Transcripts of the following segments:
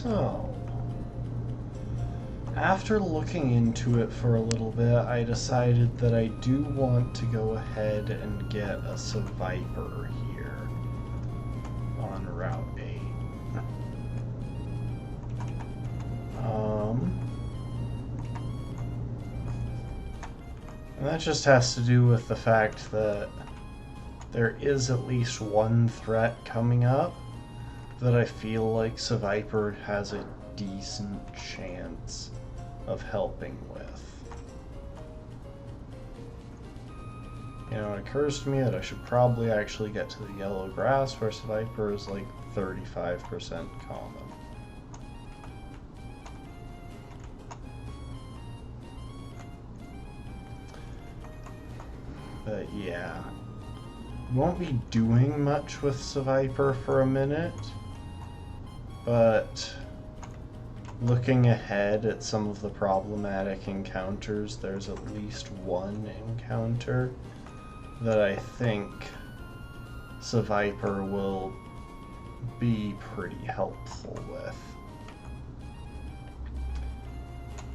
So, after looking into it for a little bit, I decided that I do want to go ahead and get a Seviper here on Route 8. And that just has to do with the fact that there is at least one threat coming up that I feel like Seviper has a decent chance of helping with. You know, it occurs to me that I should probably actually get to the yellow grass where Seviper is like 35% common. But yeah, won't be doing much with Seviper for a minute, but looking ahead at some of the problematic encounters, there's at least one encounter that I think Seviper will be pretty helpful with.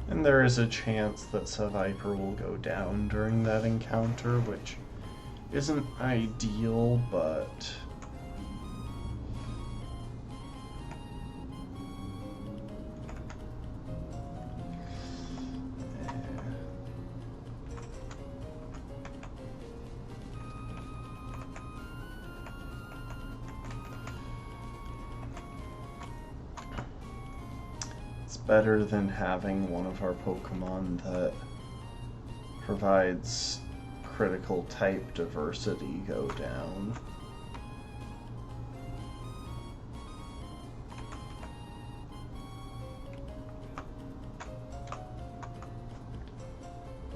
And there is a chance that Seviper will go down during that encounter, which isn't ideal, but It's better than having one of our Pokemon that provides critical type diversity go down.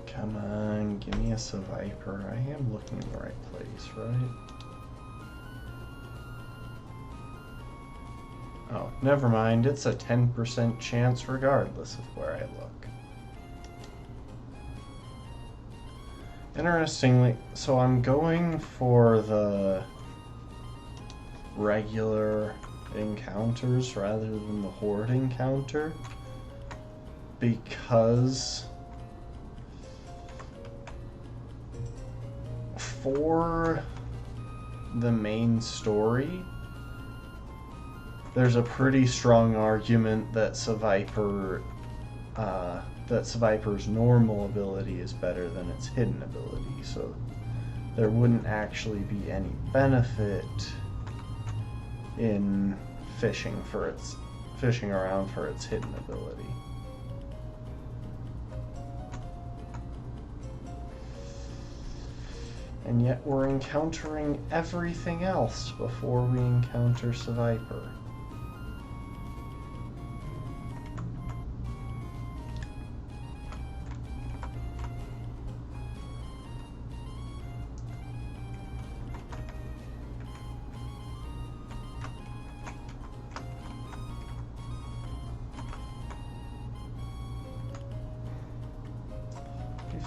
Come on, give me a Seviper. I am looking in the right place, right? Oh, never mind. It's a 10% chance regardless of where I look. Interestingly, so I'm going for the regular encounters rather than the horde encounter because for the main story, there's a pretty strong argument that Seviper's normal ability is better than its hidden ability, so there wouldn't actually be any benefit in fishing around for its hidden ability. And yet we're encountering everything else before we encounter Seviper.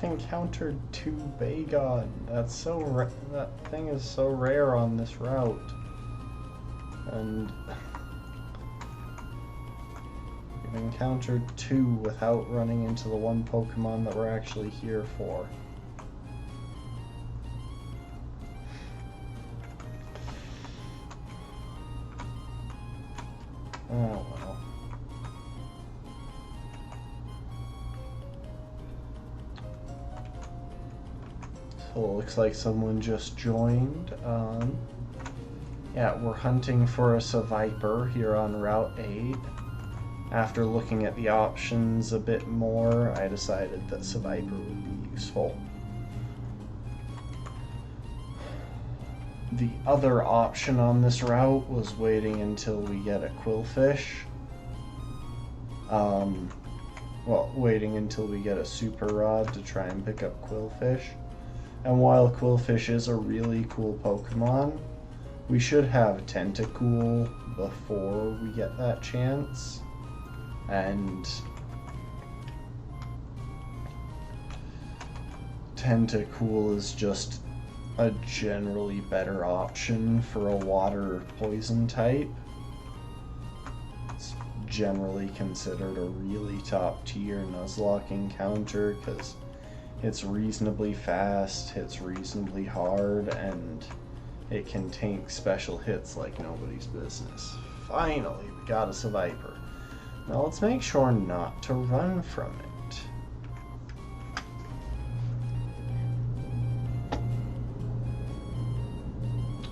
Encountered 2 Bagon. That's so that thing is so rare on this route, and we've encountered 2 without running into the one Pokemon that we're actually here for. Oh well. So it looks like someone just joined. Yeah, we're hunting for a Seviper here on Route 8. After looking at the options a bit more, I decided that Seviper would be useful. The other option on this route was waiting until we get a Quillfish. Well, waiting until we get a Super Rod to try and pick up Quillfish. And while Quillfish is a really cool Pokemon, we should have Tentacool before we get that chance. And Tentacool is just a generally better option for a water poison type. It's generally considered a really top tier Nuzlocke encounter because it's reasonably fast, hits reasonably hard, and it can tank special hits like nobody's business. Finally, we got a Seviper. Now let's make sure not to run from it.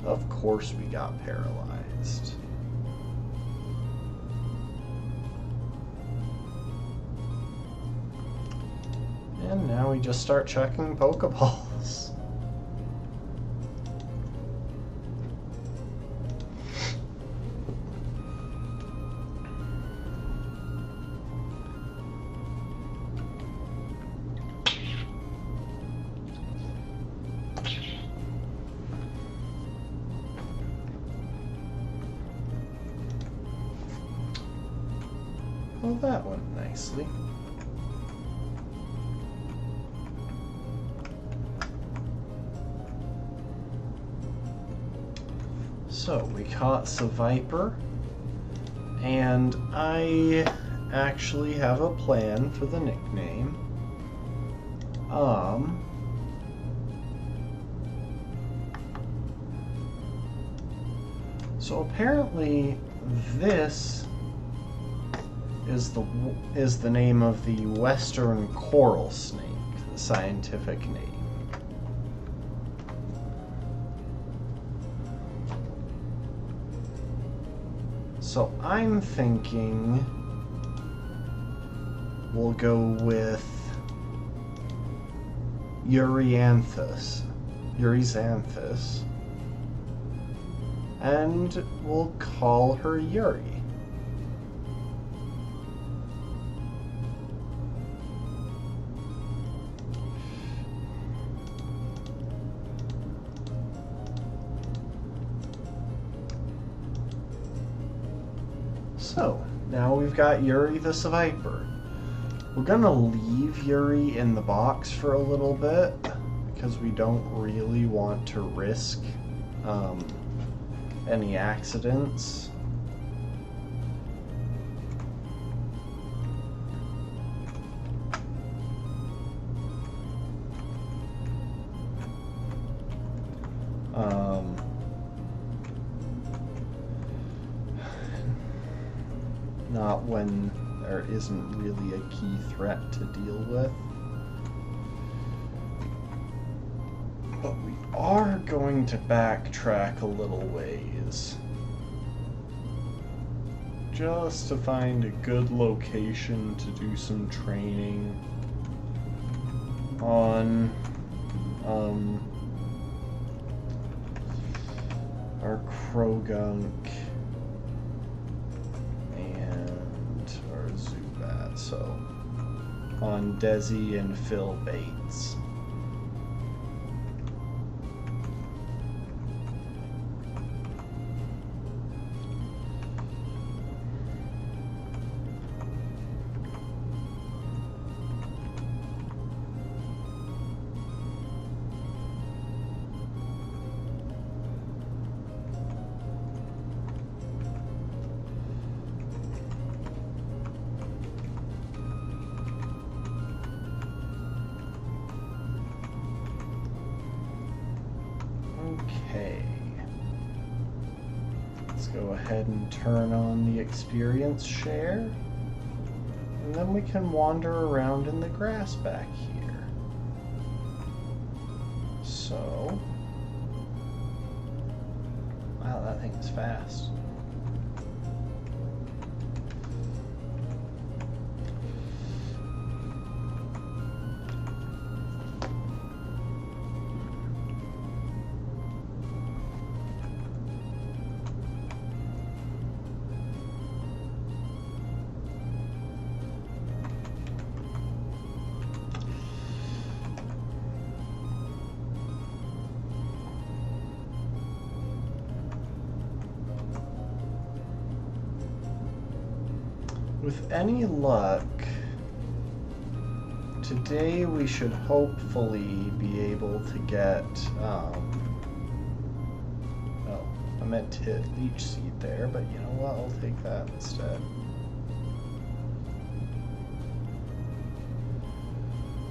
Of course we got paralyzed. And now we just start checking Pokeballs. Well, that went nicely. So we caught Seviper, and I actually have a plan for the nickname. So apparently this is the name of the western coral snake, the scientific name. So I'm thinking we'll go with Euryxanthus. And we'll call her Yuri. So, now we've got Yuri the Seviper. We're gonna leave Yuri in the box for a little bit because we don't really want to risk any accidents. Not when there isn't really a key threat to deal with. But we are going to backtrack a little ways. Just to find a good location to do some training on our Krogunk and our Zubat. So on Desi and Phil Bates. Okay, let's go ahead and turn on the experience share, and then we can wander around in the grass back here. So, wow, that thing is fast. With any luck, today we should hopefully be able to get, oh, I meant to hit Leech Seed there, but you know what, I'll take that instead.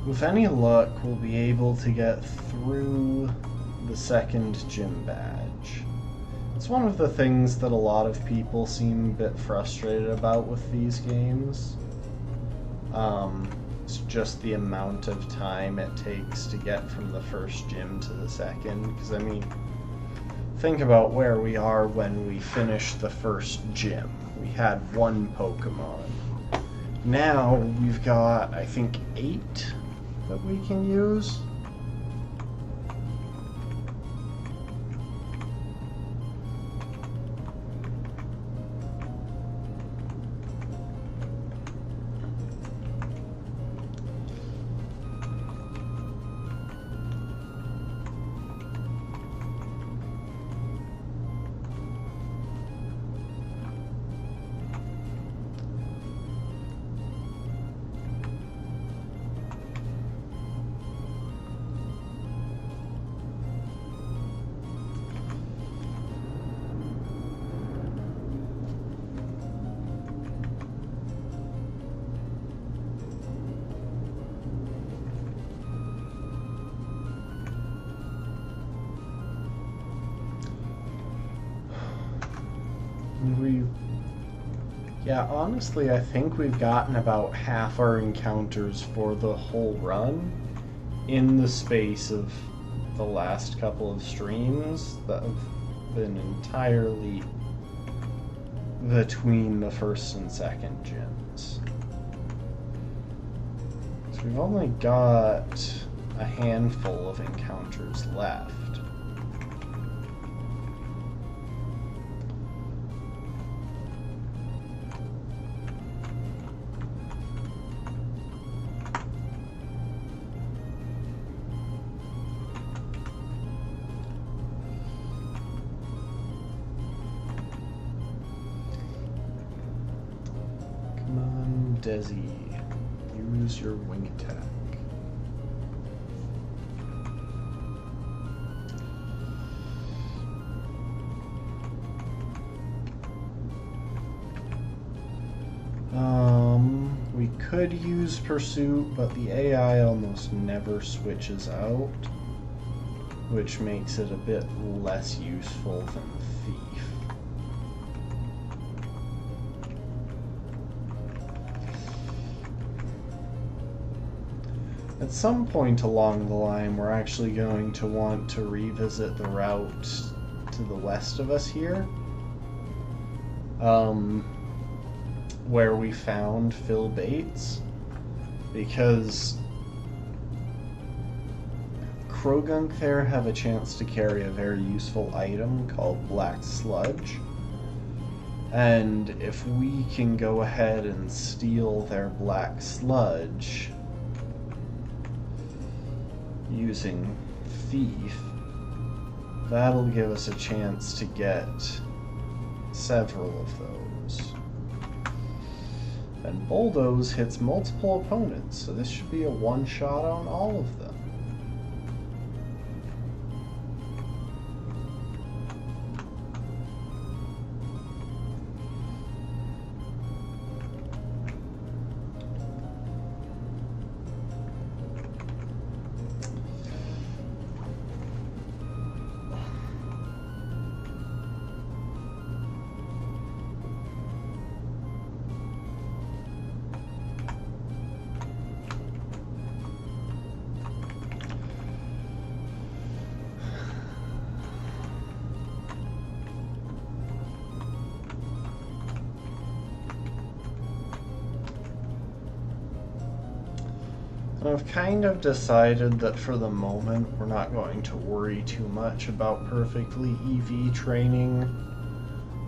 With any luck, we'll be able to get through the second gym badge. It's one of the things that a lot of people seem a bit frustrated about with these games. It's just the amount of time it takes to get from the first gym to the second. Because, I mean, think about where we are when we finished the first gym. We had one Pokemon. Now we've got, I think, 8 that we can use. Yeah, honestly, I think we've gotten about half our encounters for the whole run in the space of the last couple of streams that have been entirely between the first and second gyms. So we've only got a handful of encounters left. Come on, Desi. Use your wing attack. We could use Pursuit, but the AI almost never switches out, which makes it a bit less useful than Thief. At some point along the line, we're actually going to want to revisit the route to the west of us here, where we found Phil Bates, because Krogunk there have a chance to carry a very useful item called Black Sludge, and if we can go ahead and steal their Black Sludge using Thief, that'll give us a chance to get several of those. And Bulldoze hits multiple opponents, so this should be a one-shot on all of them. I've kind of decided that for the moment we're not going to worry too much about perfectly EV training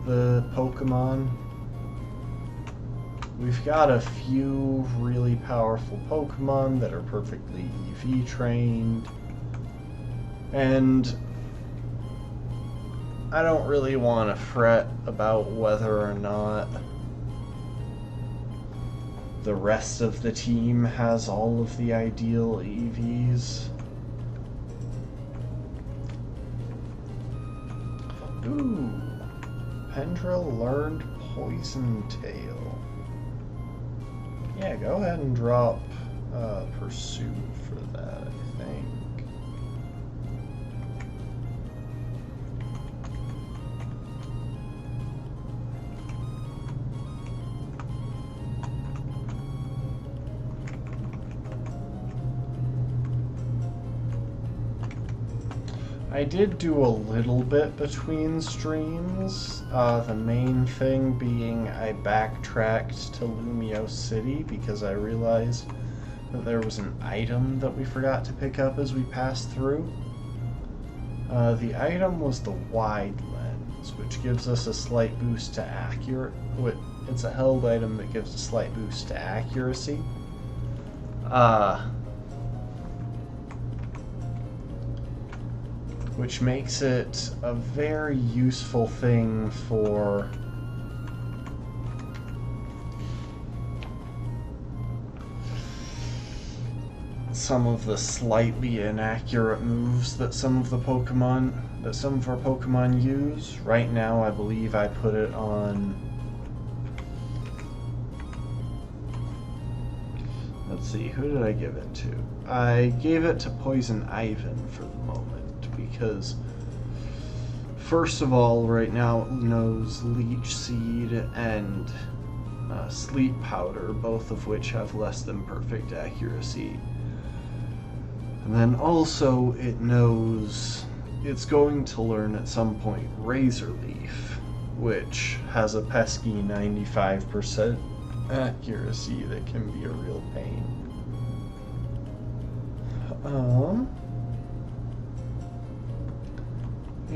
the Pokemon. We've got a few really powerful Pokemon that are perfectly EV trained, and I don't really want to fret about whether or not the rest of the team has all of the ideal EVs. Ooh, Pendra learned Poison-tail. Yeah, go ahead and drop Pursuit for that, I think. I did do a little bit between streams, the main thing being I backtracked to Lumio City because I realized that there was an item that we forgot to pick up as we passed through. The item was the Wide Lens, which gives us a slight boost to accuracy. It's a held item that gives a slight boost to accuracy. Which makes it a very useful thing for some of the slightly inaccurate moves that some of our Pokemon use. Right now, I believe I put it on. Let's see, who did I give it to? I gave it to Poison Ivan for the moment. Because, first of all, right now it knows Leech Seed and Sleep Powder, both of which have less than perfect accuracy. And then also it knows it's going to learn at some point Razor Leaf, which has a pesky 95% accuracy that can be a real pain. You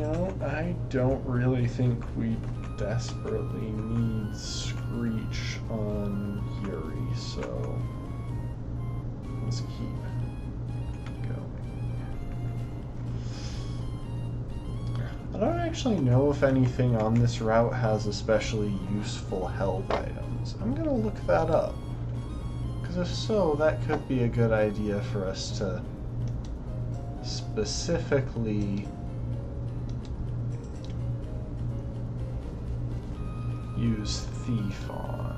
know, I don't really think we desperately need Screech on Yuri, so let's keep going. I don't actually know if anything on this route has especially useful health items. I'm gonna look that up, because if so, that could be a good idea for us to specifically use Thief on.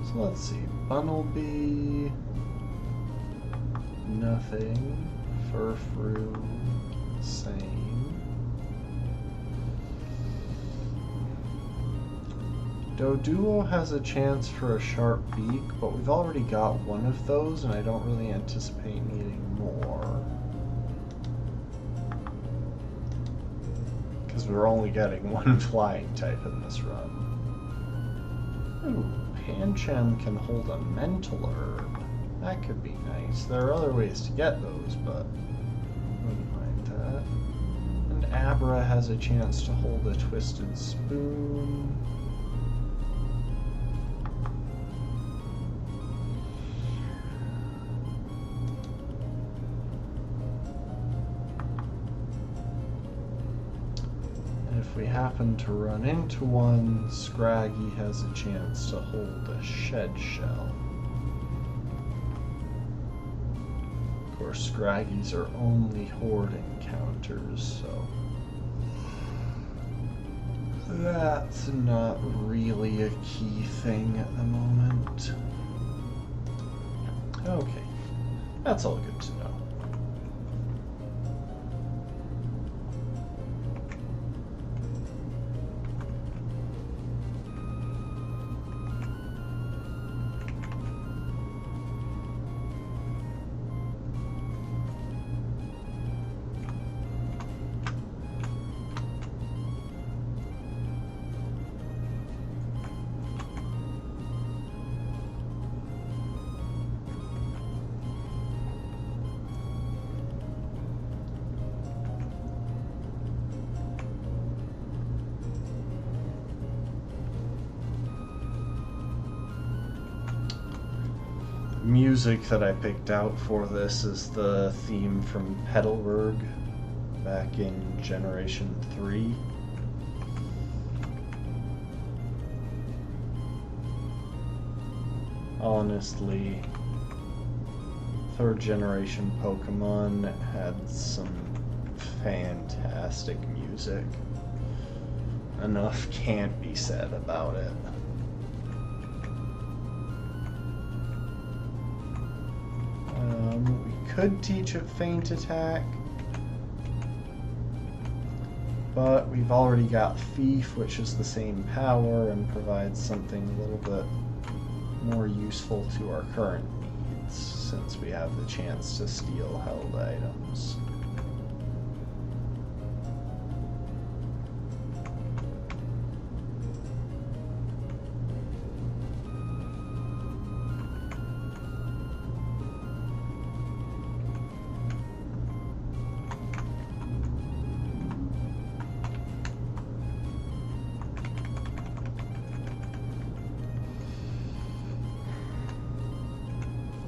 So let's see, Bunnelby, nothing, Furfrou, same. Doduo has a chance for a sharp beak, but we've already got one of those and I don't really anticipate needing more. Because we're only getting one flying type in this run. Ooh, Pancham can hold a mental herb. That could be nice. There are other ways to get those, but wouldn't mind that. And Abra has a chance to hold a twisted spoon. If we happen to run into one, Scraggy has a chance to hold a shed shell. Of course, Scraggies are only horde encounters, so that's not really a key thing at the moment. Okay, that's all good to know. Music that I picked out for this is the theme from Petalburg back in Generation 3. Honestly, 3rd generation Pokemon had some fantastic music. Enough can't be said about it. We could teach it Feint Attack, but we've already got Thief, which is the same power and provides something a little bit more useful to our current needs, since we have the chance to steal held items.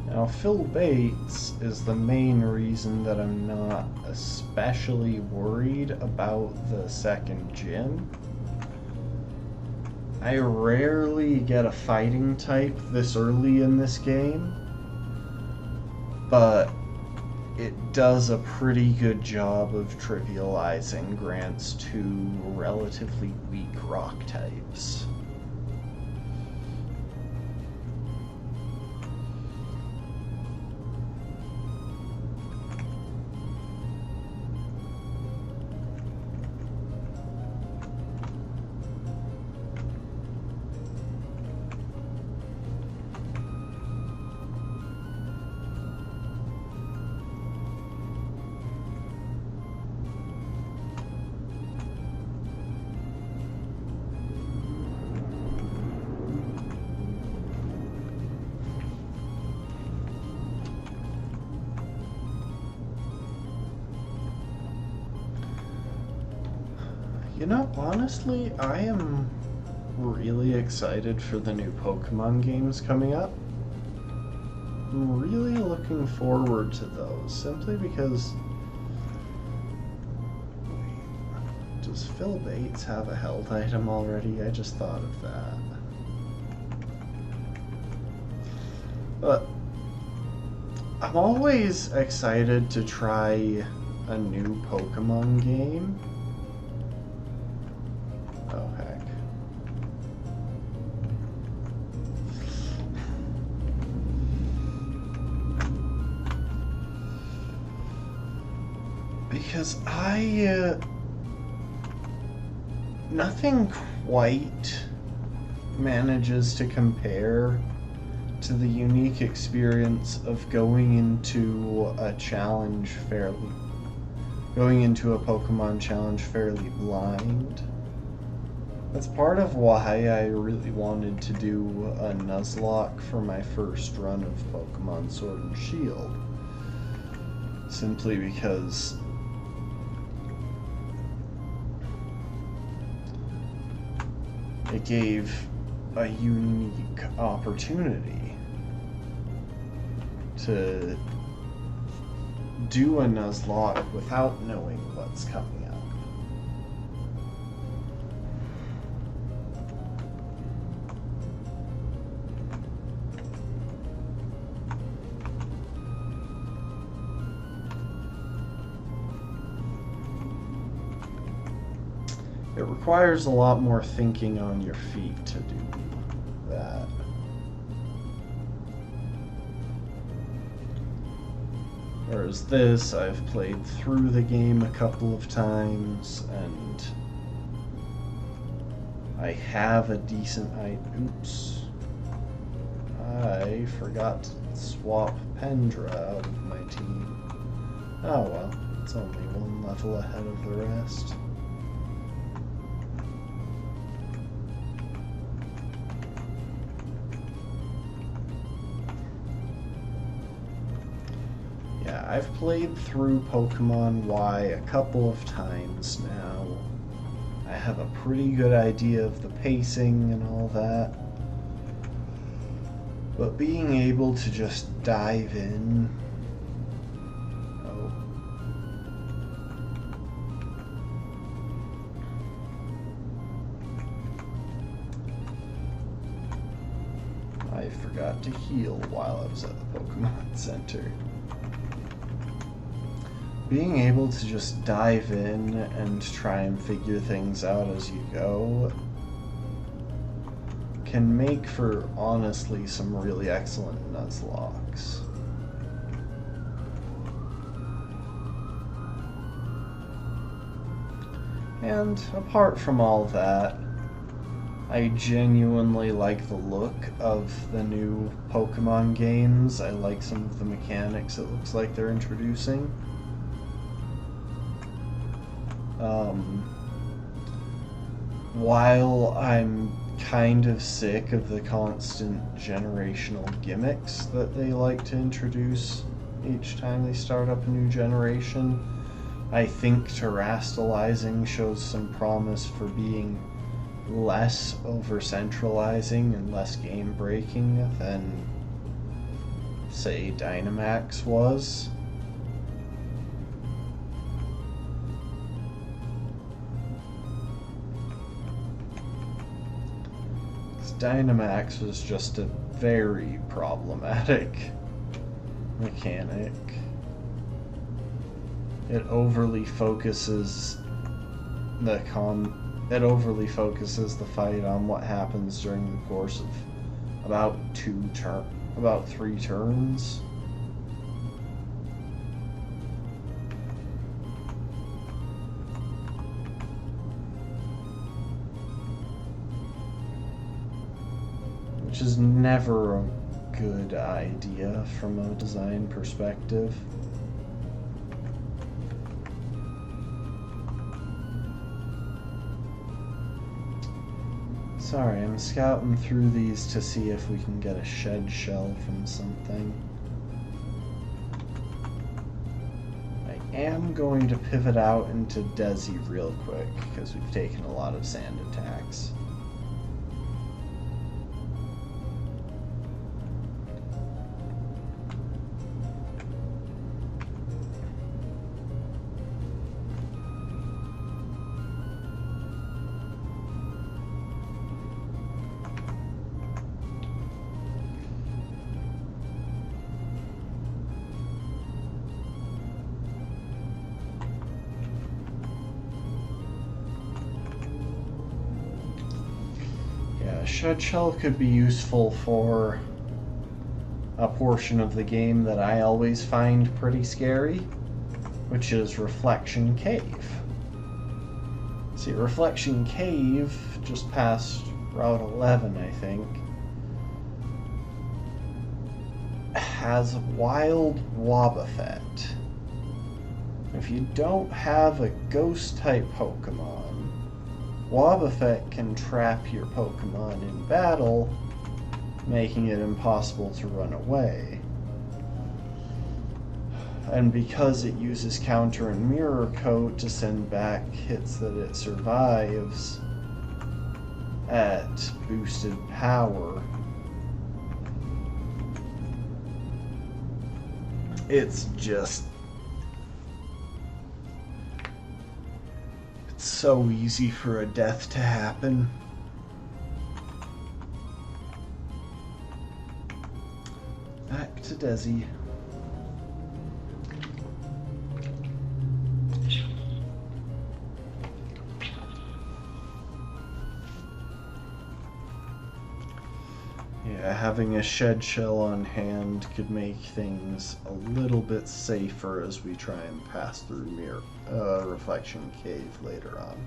Now, Phil Bates is the main reason that I'm not especially worried about the second gym. I rarely get a fighting type this early in this game, but it does a pretty good job of trivializing grants to relatively weak rock types. know, honestly, I am really excited for the new Pokemon games coming up. I'm really looking forward to those, simply because... Wait, does Phil Bates have a held item already? I just thought of that. But I'm always excited to try a new Pokemon game. Oh, heck. Because nothing quite manages to compare to the unique experience of going into a Pokemon challenge fairly blind. That's part of why I really wanted to do a Nuzlocke for my first run of Pokemon Sword and Shield. Simply because it gave a unique opportunity to do a Nuzlocke without knowing what's coming up. It requires a lot more thinking on your feet to do that. Whereas this, I've played through the game a couple of times, and I have a decent oops. I forgot to swap Pendra out of my team. Oh well, it's only one level ahead of the rest. I've played through Pokemon Y a couple of times now. I have a pretty good idea of the pacing and all that. But being able to just dive in... Oh. I forgot to heal while I was at the Pokemon Center. Being able to just dive in and try and figure things out as you go can make for, honestly, some really excellent Nuzlocks. And apart from all that, I genuinely like the look of the new Pokemon games. I like some of the mechanics it looks like they're introducing. While I'm kind of sick of the constant generational gimmicks that they like to introduce each time they start up a new generation, I think terastallizing shows some promise for being less over-centralizing and less game-breaking than, say, Dynamax was. Dynamax was just a very problematic mechanic. It overly focuses the fight on what happens during the course of about 3 turns. Which is never a good idea from a design perspective. Sorry, I'm scouting through these to see if we can get a shed shell from something. I am going to pivot out into Desi real quick because we've taken a lot of sand attacks. Shed Shell could be useful for a portion of the game that I always find pretty scary, which is Reflection Cave. See, Reflection Cave, just past Route 11, I think, has Wild Wobbuffet. If you don't have a Ghost-type Pokemon, Wobbuffet can trap your Pokemon in battle, making it impossible to run away. And because it uses Counter and Mirror Coat to send back hits that it survives at boosted power, it's just so easy for a death to happen. Back to Desi. Yeah, having a Shed Shell on hand could make things a little bit safer as we try and pass through Reflection Cave later on.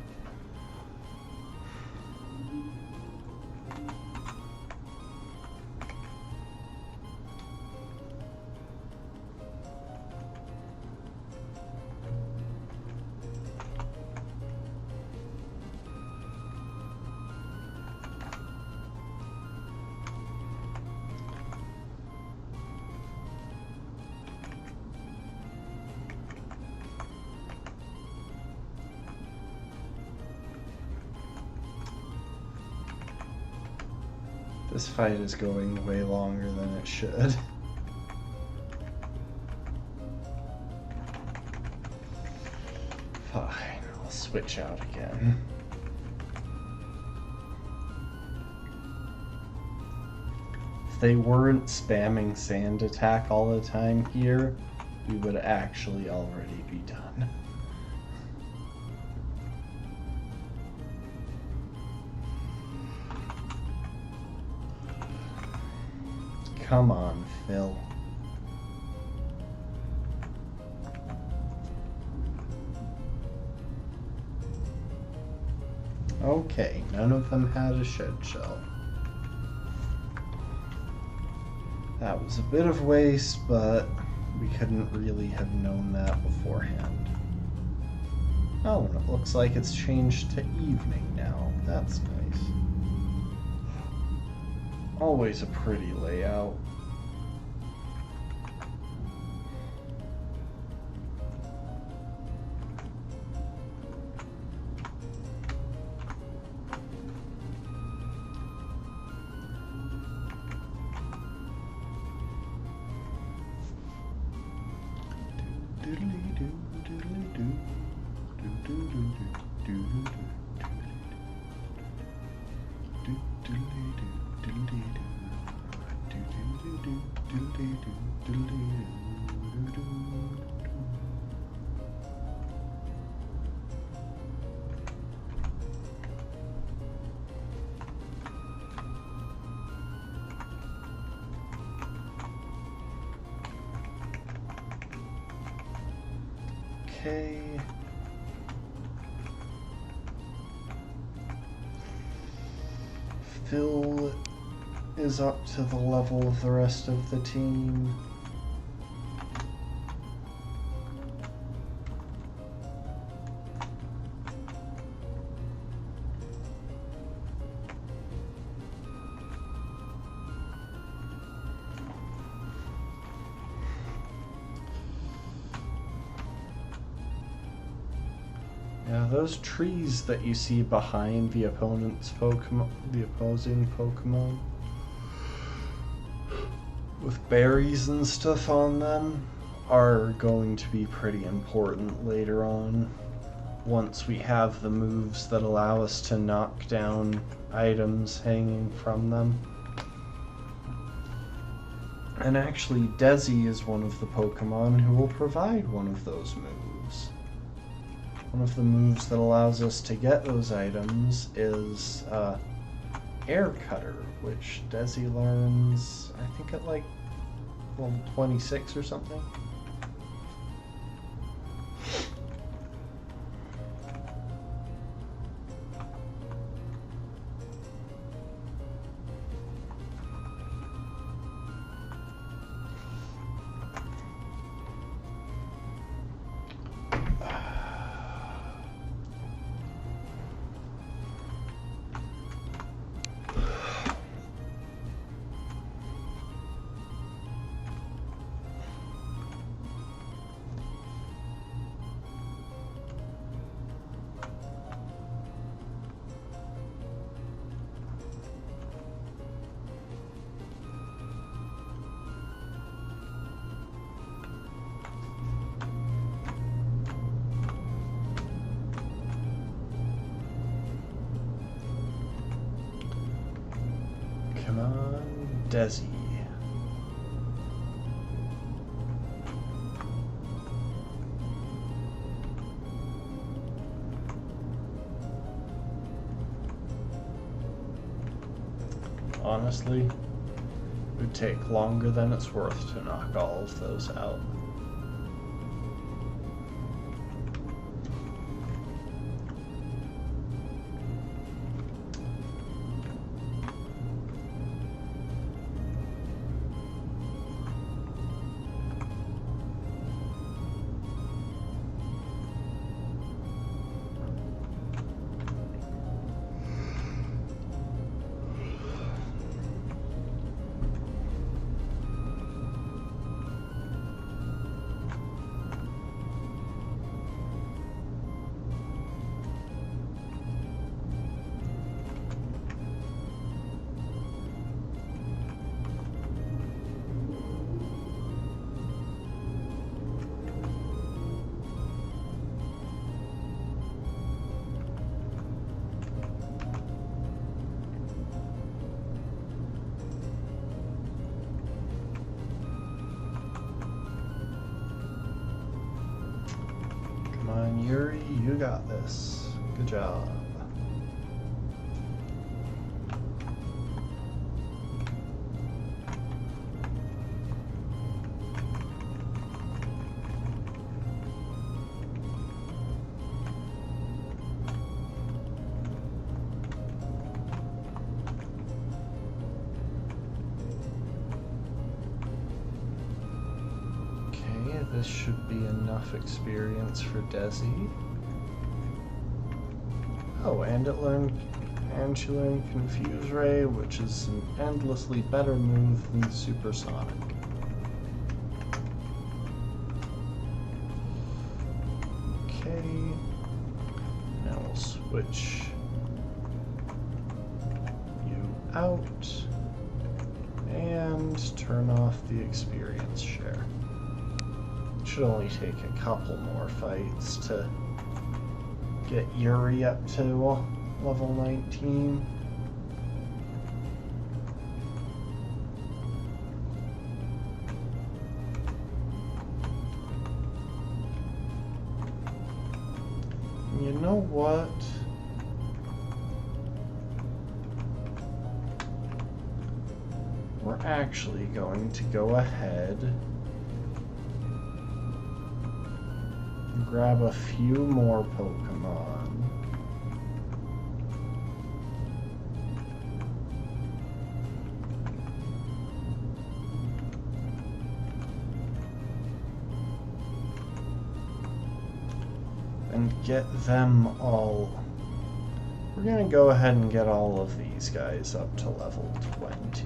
This fight is going way longer than it should. Fine, I'll switch out again. If they weren't spamming Sand Attack all the time here, we would actually already be done. Come on, Phil. Okay, none of them had a Shed Shell. That was a bit of waste, but we couldn't really have known that beforehand. Oh, and it looks like it's changed to evening now. That's nice. Always a pretty layout. Okay. Phil is up to the level of the rest of the team. Yeah, those trees that you see behind the opponent's Pokemon, the opposing Pokemon, with berries and stuff on them, are going to be pretty important later on, once we have the moves that allow us to knock down items hanging from them. And actually, Desi is one of the Pokemon who will provide one of those moves. One of the moves that allows us to get those items is Air Cutter, which Desi learns, I think at like level 26 or something. Come on, Desi. Honestly, it would take longer than it's worth to knock all of those out. Yuri, you got this. Good job. This should be enough experience for Desi. Oh, and she learned Confuse Ray, which is an endlessly better move than Supersonic. Okay. Now we'll switch you out and turn off the experience share. Should only take a couple more fights to get Yuri up to level 19. You know what? We're actually going to go ahead and grab a few more Pokemon. And get them all. We're gonna go ahead and get all of these guys up to level 20.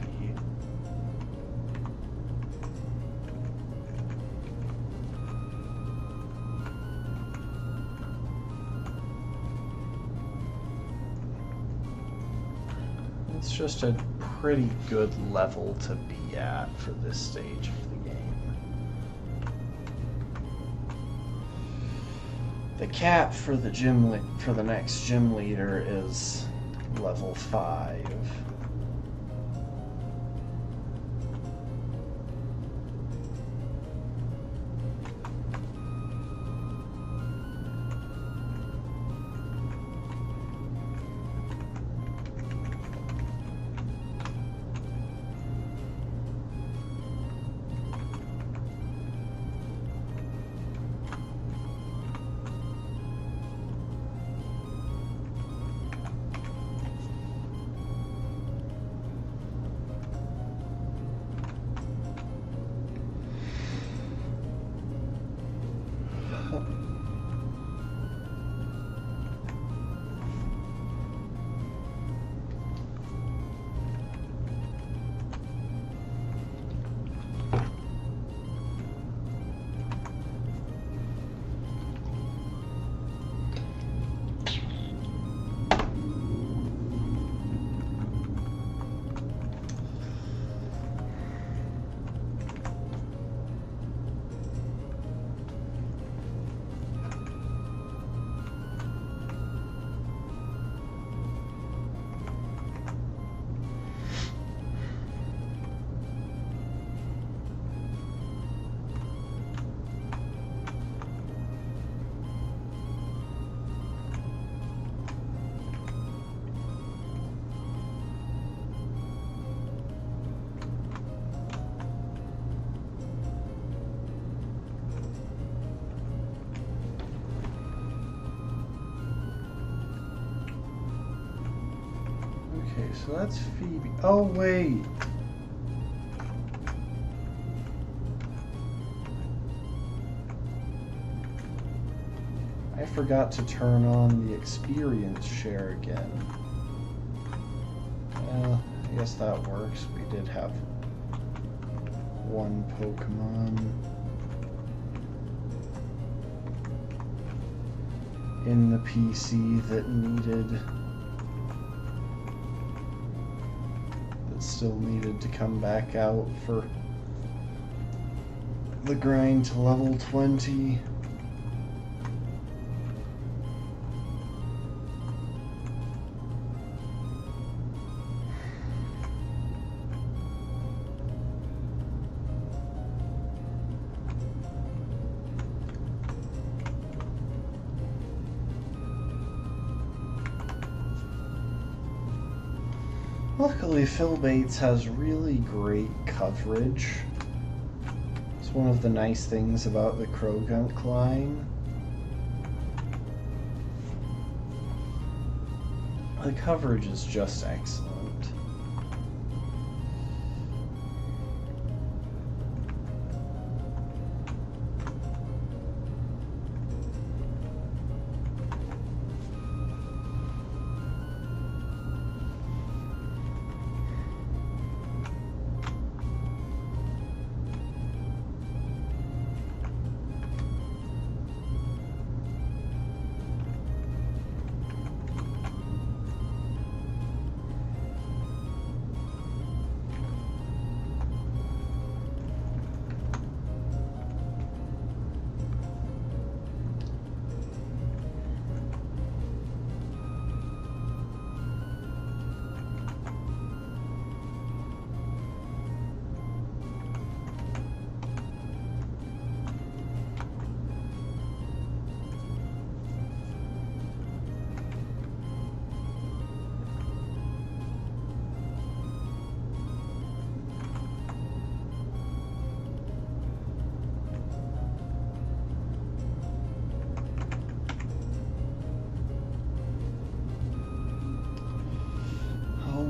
It's just a pretty good level to be at for this stage of the game. The cap for the next gym leader is level 5. Okay, so that's Phoebe. Oh, wait. I forgot to turn on the experience share again. Well, I guess that works. We did have one Pokemon in the PC that still needed to come back out for the grind to level 20. Luckily, Phil Bates has really great coverage. It's one of the nice things about the Krogunk line. The coverage is just excellent.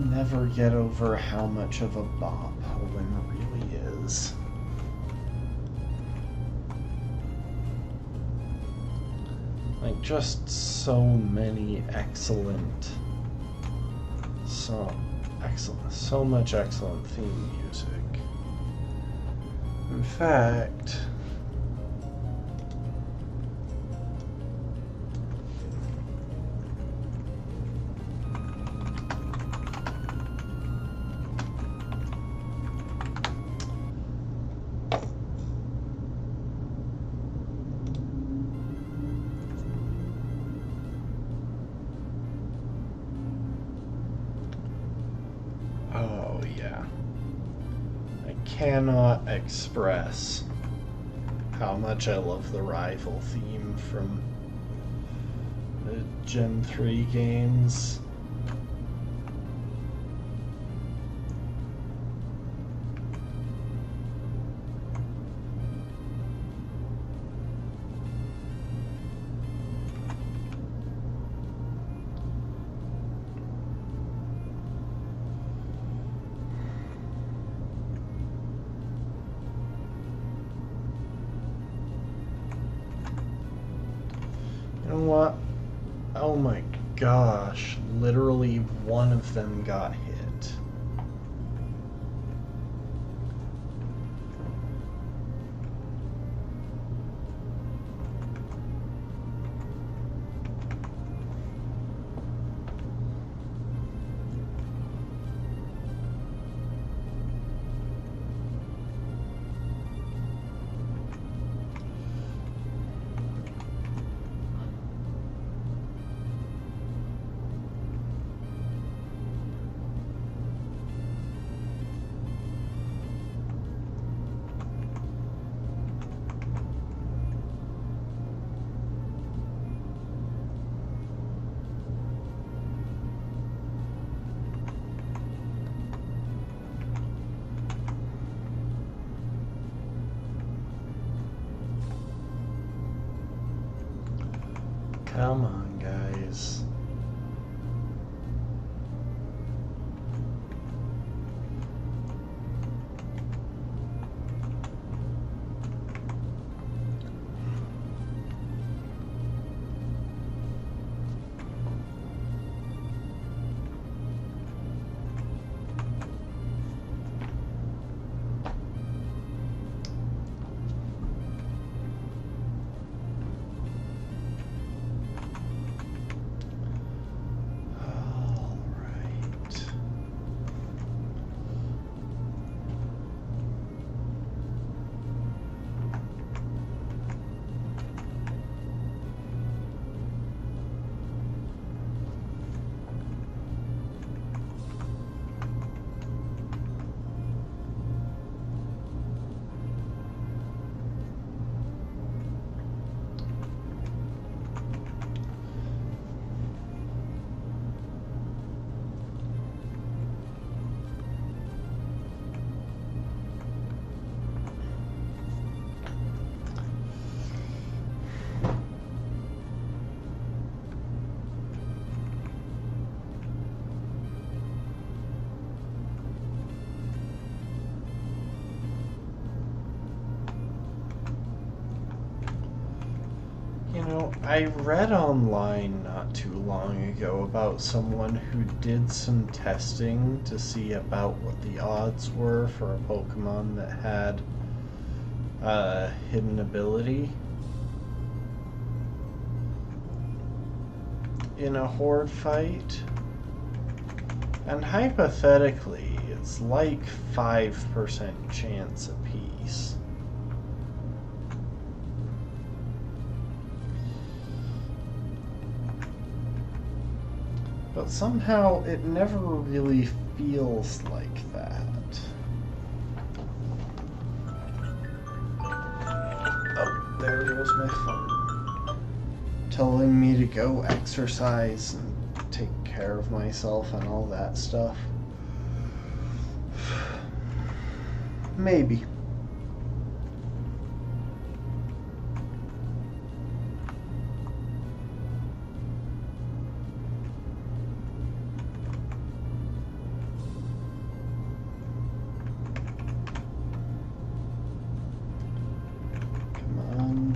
Never get over how much of a bop Owen really is. Like, just so many so much excellent theme music. In fact, cannot express how much I love the rival theme from the Gen 3 games. You know what? Oh my gosh, literally one of them got hit. Come on, guys. You know, I read online not too long ago about someone who did some testing to see about what the odds were for a Pokemon that had a hidden ability in a horde fight. And hypothetically, it's like 5% chance apiece. But somehow it never really feels like that. Oh, there goes my phone. Telling me to go exercise and take care of myself and all that stuff. Maybe.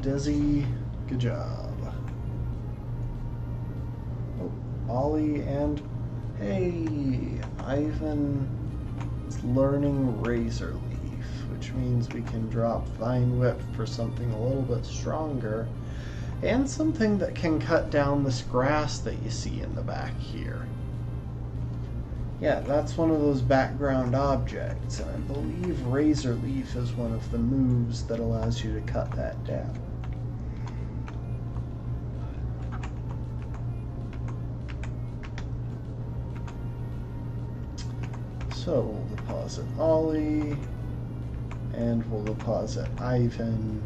Desi, good job. Oh, Ollie and hey, Ivan is learning Razor Leaf, which means we can drop Vine Whip for something a little bit stronger and something that can cut down this grass that you see in the back here. Yeah, that's one of those background objects, and I believe Razor Leaf is one of the moves that allows you to cut that down. So we'll deposit Ollie. And we'll deposit Ivan.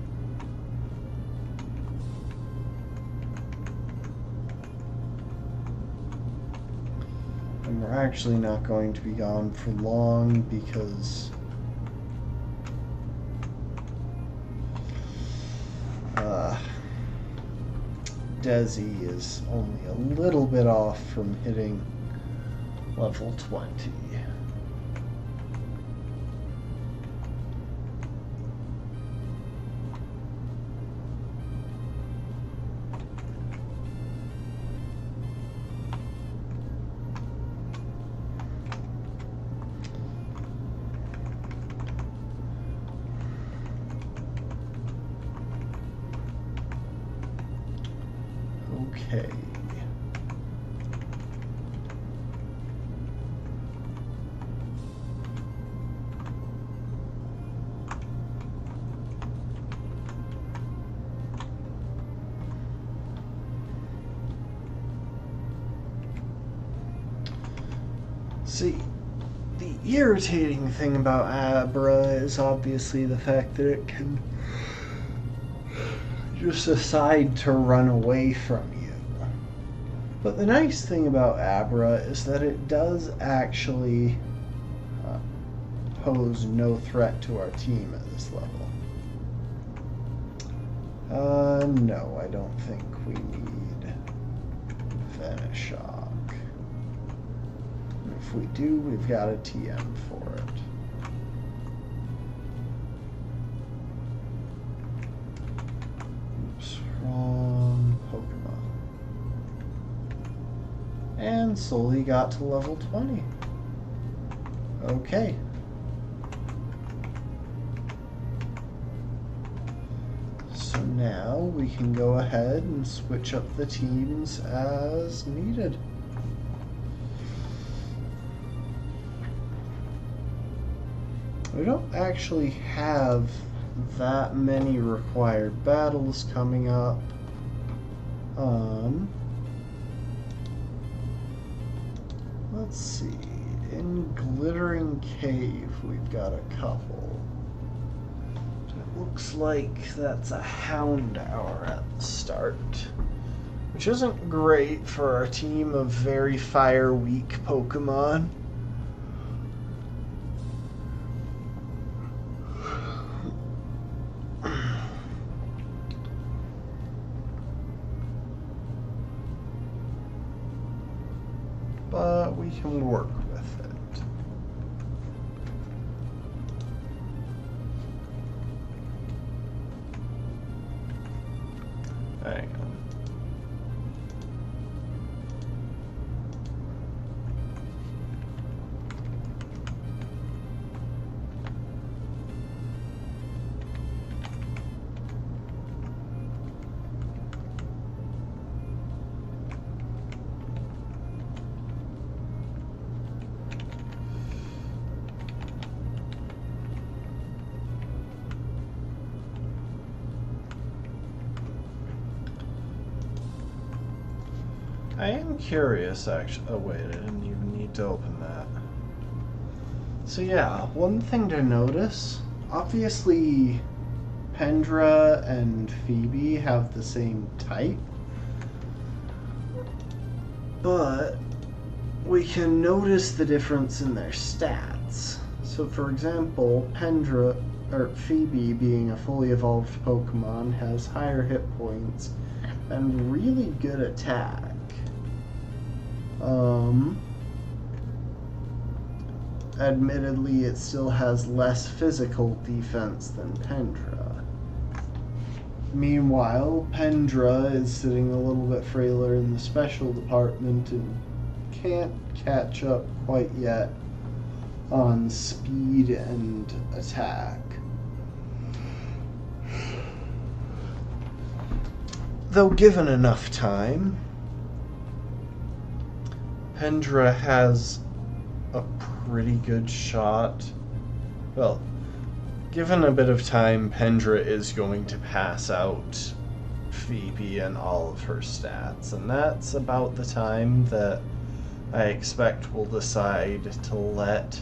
And we're actually not going to be gone for long because Desi is only a little bit off from hitting level 20. Okay. See, the irritating thing about Abra is obviously the fact that it can just decide to run away from you. But the nice thing about Abra is that it does actually pose no threat to our team at this level. No, I don't think we need Venoshock. If we do, we've got a TM for it. Oops, wrong Pokemon. And slowly got to level 20. Okay. So now we can go ahead and switch up the teams as needed. We don't actually have that many required battles coming up. Let's see. In Glittering Cave, we've got a couple. It looks like that's a Houndour at the start, which isn't great for our team of very fire-weak Pokemon. But we can work with it. Hang on. I am curious, actually. Oh, wait, I didn't even need to open that. So, yeah, one thing to notice. Obviously, Pendra and Phoebe have the same type. But we can notice the difference in their stats. So, for example, Phoebe, being a fully evolved Pokemon, has higher hit points and really good attack. Admittedly, it still has less physical defense than Pendra. Meanwhile, Pendra is sitting a little bit frailer in the special department and can't catch up quite yet on speed and attack. Though given enough time, Pendra has a pretty good shot. Well, given a bit of time, Pendra is going to pass out Phoebe and all of her stats, and that's about the time that I expect we'll decide to let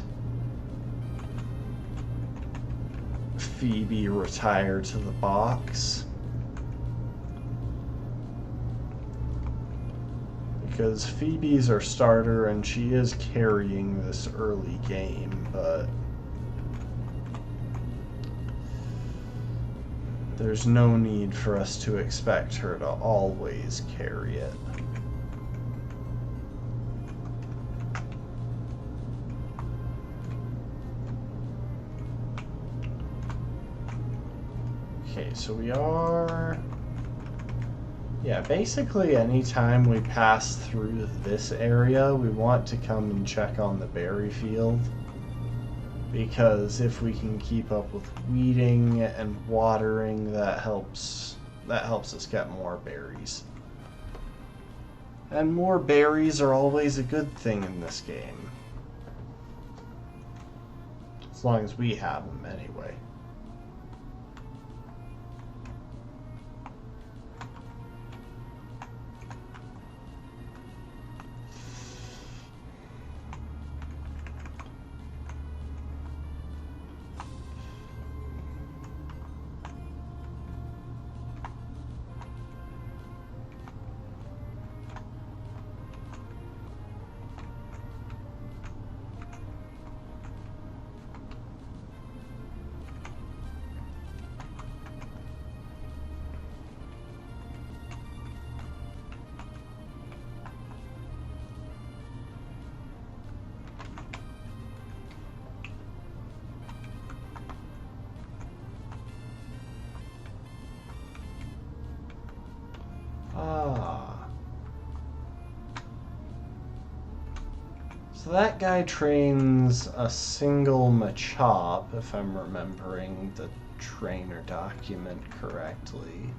Phoebe retire to the box. Because Phoebe's our starter and she is carrying this early game, but there's no need for us to expect her to always carry it. Okay, so we are... Yeah, basically anytime we pass through this area, we want to come and check on the berry field. Because if we can keep up with weeding and watering, that helps us get more berries. And more berries are always a good thing in this game. As long as we have them anyway. So that guy trains a single Machop, if I'm remembering the trainer document correctly.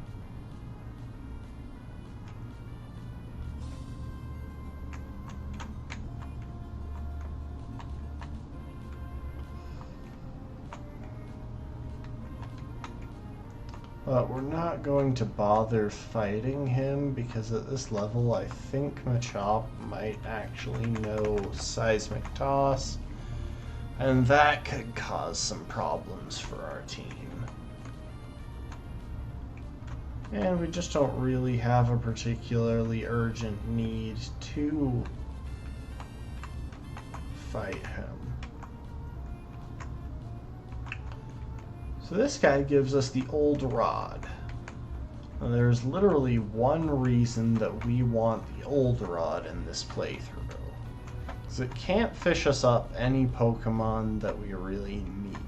But we're not going to bother fighting him because at this level I think Machop might actually know Seismic Toss, and that could cause some problems for our team. And we just don't really have a particularly urgent need to fight him. So this guy gives us the Old Rod. Now there's literally one reason that we want the Old Rod in this playthrough. Because it can't fish us up any Pokemon that we really need.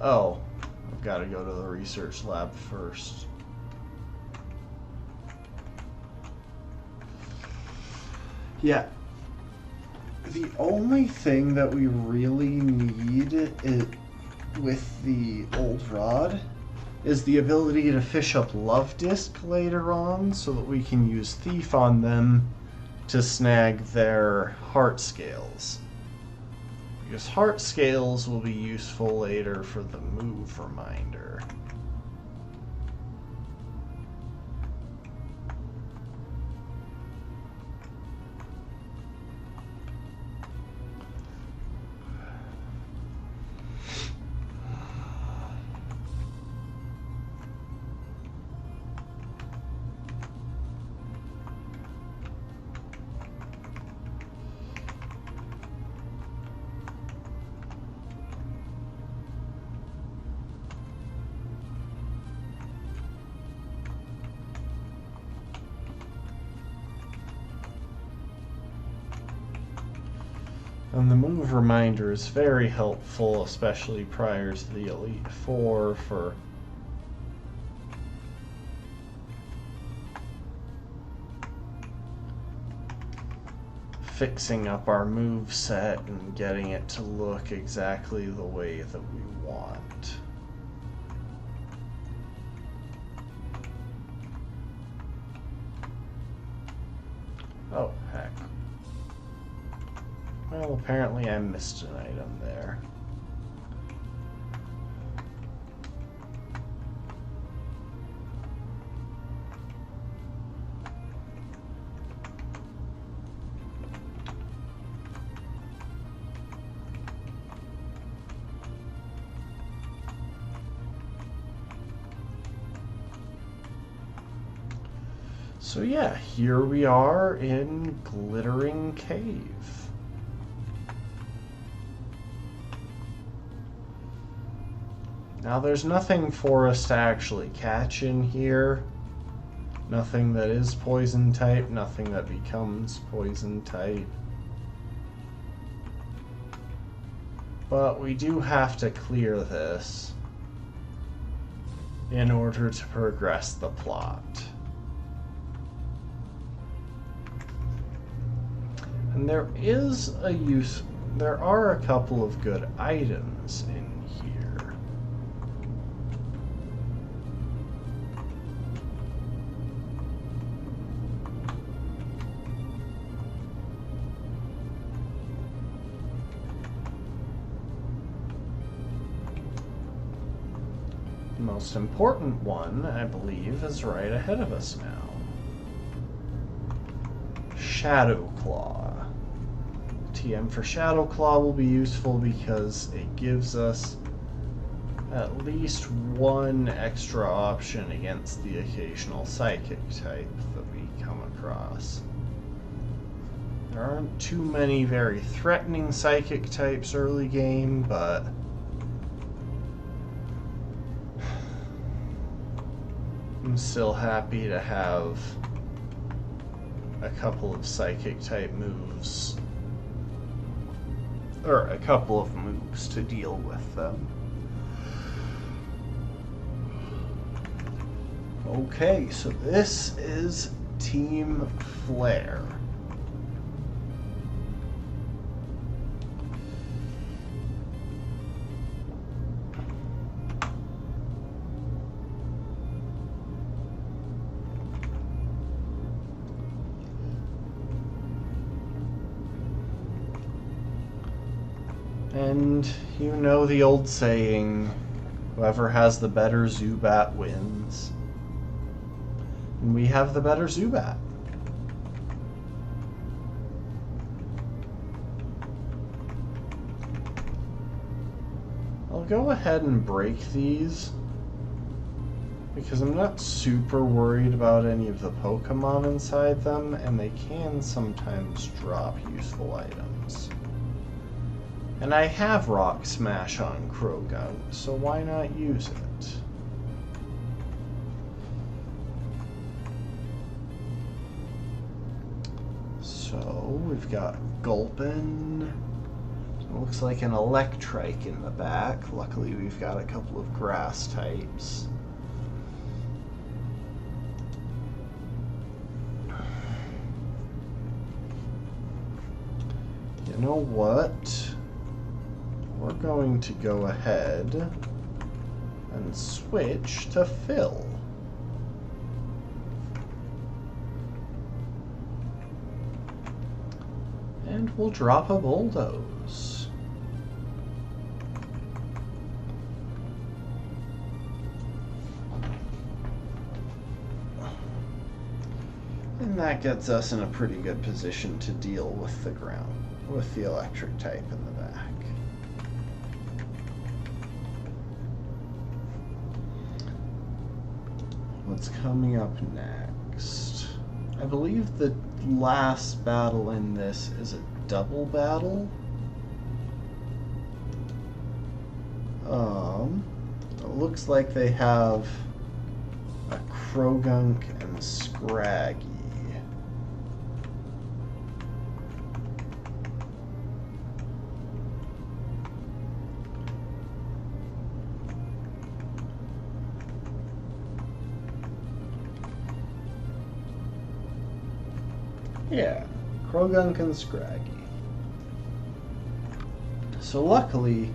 Oh, I've got to go to the research lab first. Yeah. The only thing that we really need with the Old Rod is the ability to fish up Love Disc later on so that we can use Thief on them to snag their Heart Scales. Because Heart Scales will be useful later for the move reminder. And the move reminder is very helpful, especially prior to the Elite Four, for fixing up our move set and getting it to look exactly the way that we want. Oh, heck. Well, apparently I missed an item there. So yeah, here we are in Glittering Cave. Now there's nothing for us to actually catch in here. Nothing that is poison type, nothing that becomes poison type. But we do have to clear this in order to progress the plot. And there are a couple of good items in here. The most important one, I believe, is right ahead of us now. Shadow Claw. TM for Shadow Claw will be useful because it gives us at least one extra option against the occasional psychic type that we come across. There aren't too many very threatening psychic types early game, but I'm still happy to have a couple of psychic type moves, or a couple of moves to deal with them. Okay, so this is Team Flare. And you know the old saying, whoever has the better Zubat wins. And we have the better Zubat. I'll go ahead and break these, because I'm not super worried about any of the Pokemon inside them, and they can sometimes drop useful items. And I have Rock Smash on Croagunk, so why not use it? So, we've got Gulpin. It looks like an Electrike in the back. Luckily, we've got a couple of grass types. You know what? We're going to go ahead and switch to Phil. And we'll drop a Bulldoze. And that gets us in a pretty good position to deal with the ground, with the electric type in the back. What's coming up next? I believe the last battle in this is a double battle. It looks like they have a Croagunk and Scraggy. Yeah, Croagunk and Scraggy. So luckily,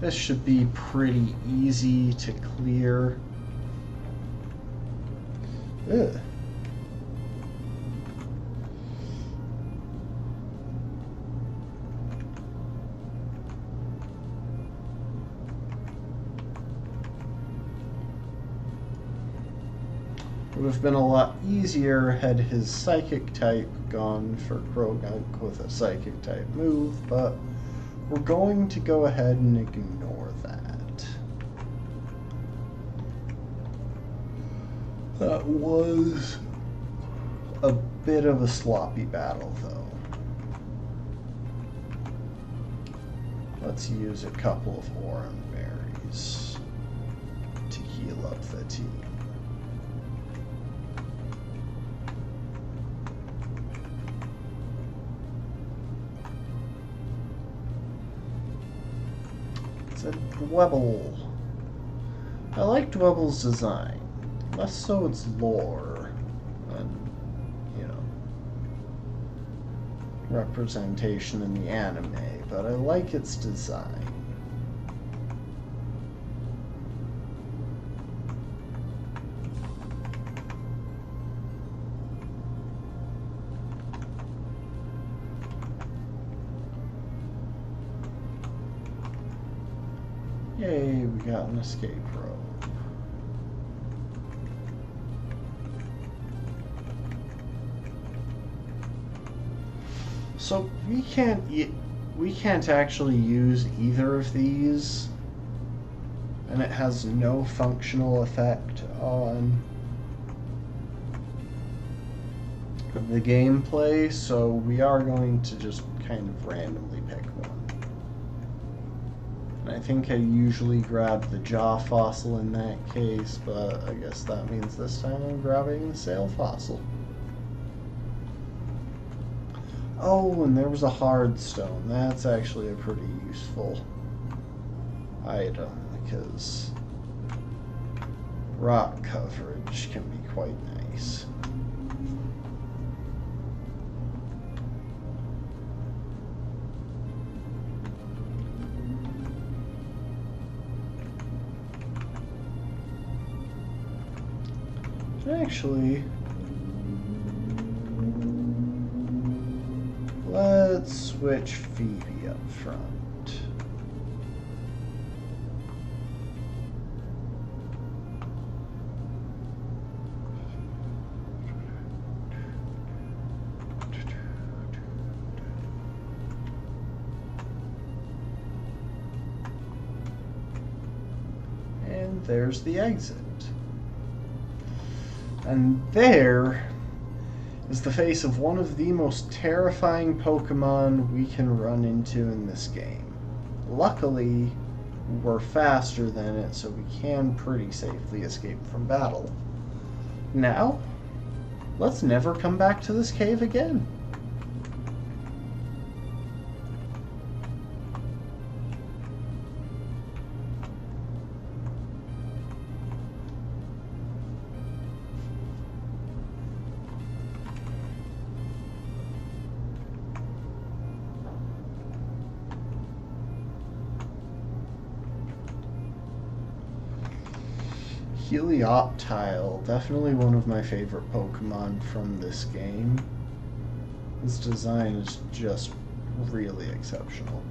this should be pretty easy to clear. Ugh. It would have been a lot easier had his Psychic type gone for Croagunk with a Psychic type move, but we're going to go ahead and ignore that. That was a bit of a sloppy battle, though. Let's use a couple of Oran berries to heal up the team. It's a Dwebble. I like Dwebble's design, less so its lore and, you know, representation in the anime, but I like its design. Yay, we got an escape rope. So we can't actually use either of these, and it has no functional effect on the gameplay, so we are going to just kind of randomly pick one. And I think I usually grab the jaw fossil in that case, but I guess that means this time I'm grabbing the sail fossil. Oh, and there was a hard stone. That's actually a pretty useful item, because rock coverage can be quite nice. Actually, let's switch Phoebe up front. And there's the exit. And there is the face of one of the most terrifying Pokemon we can run into in this game. Luckily, we're faster than it, so we can pretty safely escape from battle. Now, let's never come back to this cave again. Helioptile, definitely one of my favorite Pokemon from this game. This design is just really exceptional.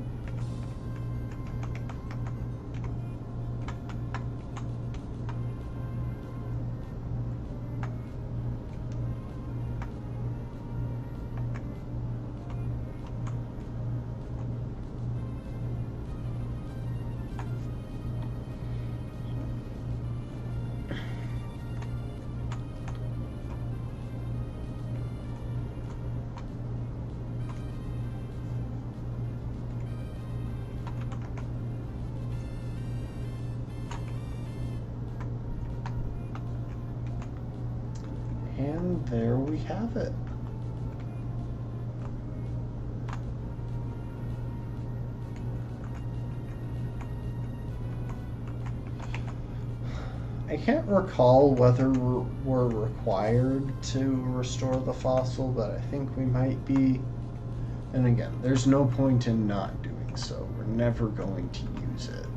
And there we have it. I can't recall whether we're required to restore the fossil, but I think we might be. And again, there's no point in not doing so. We're never going to use it.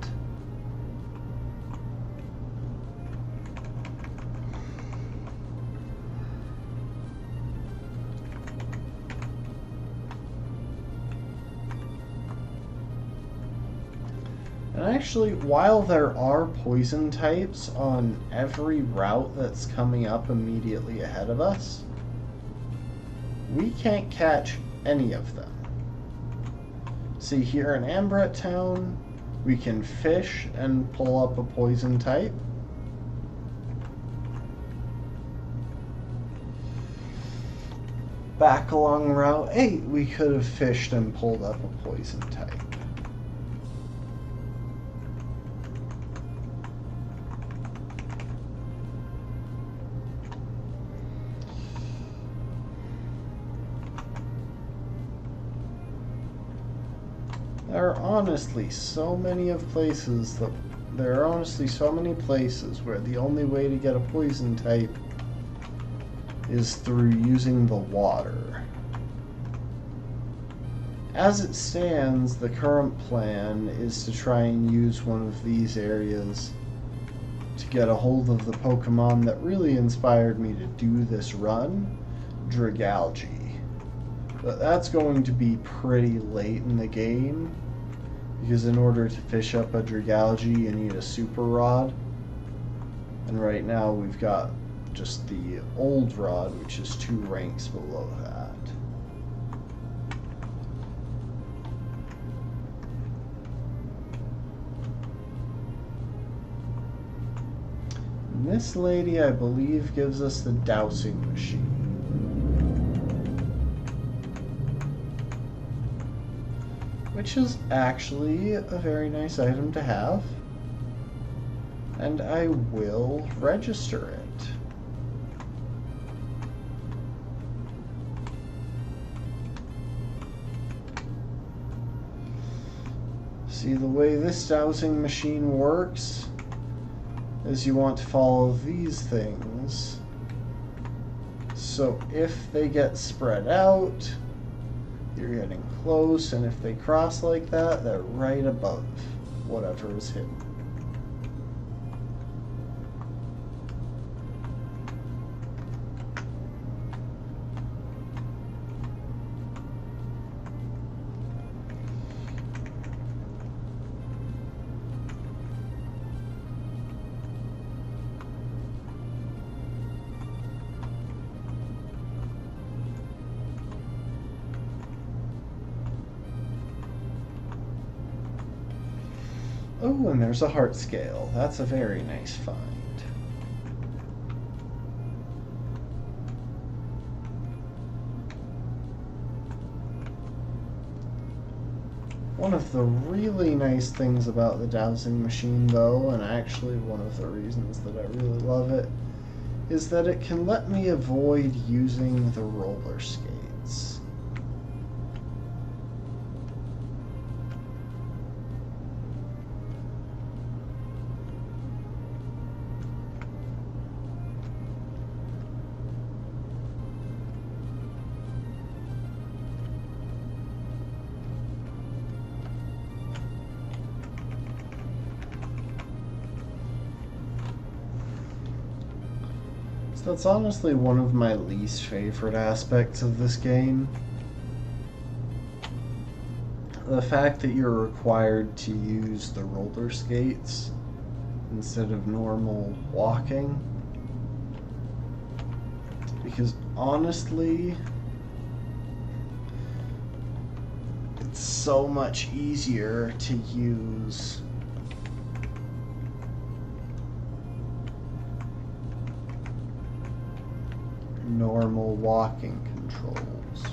And actually, while there are poison types on every route that's coming up immediately ahead of us, we can't catch any of them. See, here in Ambret Town, we can fish and pull up a poison type. back along Route 8, we could have fished and pulled up a poison type. There are honestly so many places where the only way to get a poison type is through using the water. As it stands, the current plan is to try and use one of these areas to get a hold of the Pokemon that really inspired me to do this run, Dragalge. But that's going to be pretty late in the game, because in order to fish up a Dragalge, you need a Super Rod. And right now we've got just the old rod, which is 2 ranks below that. And this lady, I believe, gives us the dowsing machine. Which is actually a very nice item to have. And I will register it. See, the way this dowsing machine works is you want to follow these things. So if they get spread out, you're getting close, and if they cross like that, they're right above whatever is hidden. Oh, and there's a heart scale. That's a very nice find. One of the really nice things about the dowsing machine, though, and actually one of the reasons that I really love it, is that it can let me avoid using the roller skates. That's honestly one of my least favorite aspects of this game. The fact that you're required to use the roller skates instead of normal walking. Because honestly, it's so much easier to use normal walking controls.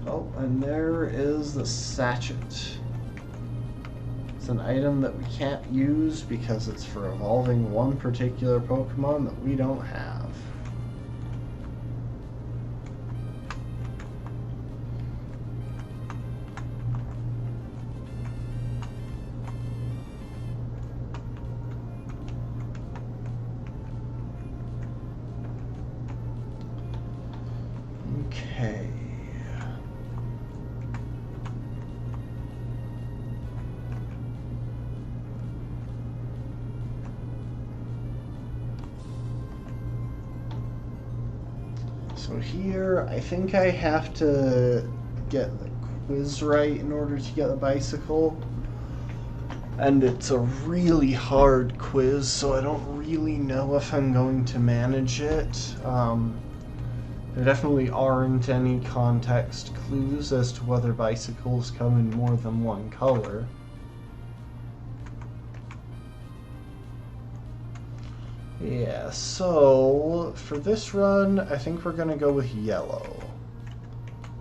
Oh, and there is the sachet. It's an item that we can't use because it's for evolving one particular Pokemon that we don't have. Okay. So here, I think I have to get the quiz right in order to get the bicycle. And it's a really hard quiz, so I don't really know if I'm going to manage it. There definitely aren't any context clues as to whether bicycles come in more than one color. Yeah, so for this run, I think we're going to go with yellow.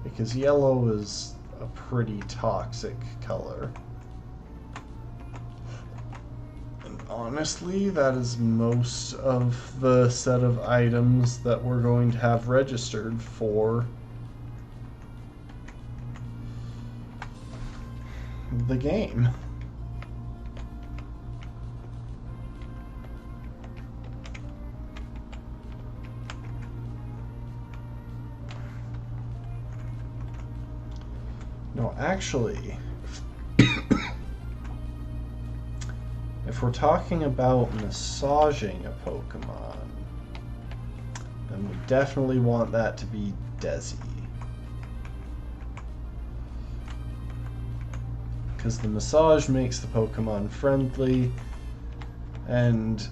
Because yellow is a pretty toxic color. And honestly, that is most of the set of items that we're going to have registered for the game. No, actually, if we're talking about massaging a Pokemon, then we definitely want that to be Desi. Because the massage makes the Pokemon friendly, and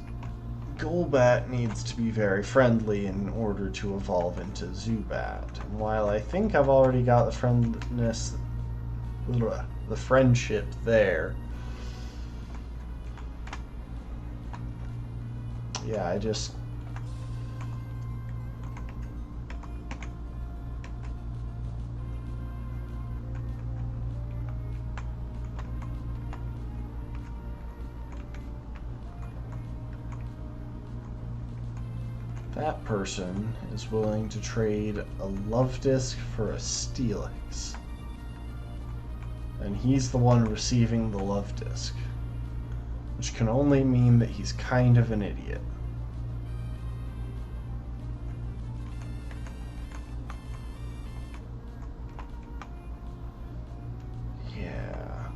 Golbat needs to be very friendly in order to evolve into Zubat. And while I think I've already got the friendship there, yeah, I just... That person is willing to trade a Love Disc for a Steelix. And he's the one receiving the Love Disc, which can only mean that he's kind of an idiot. Yeah.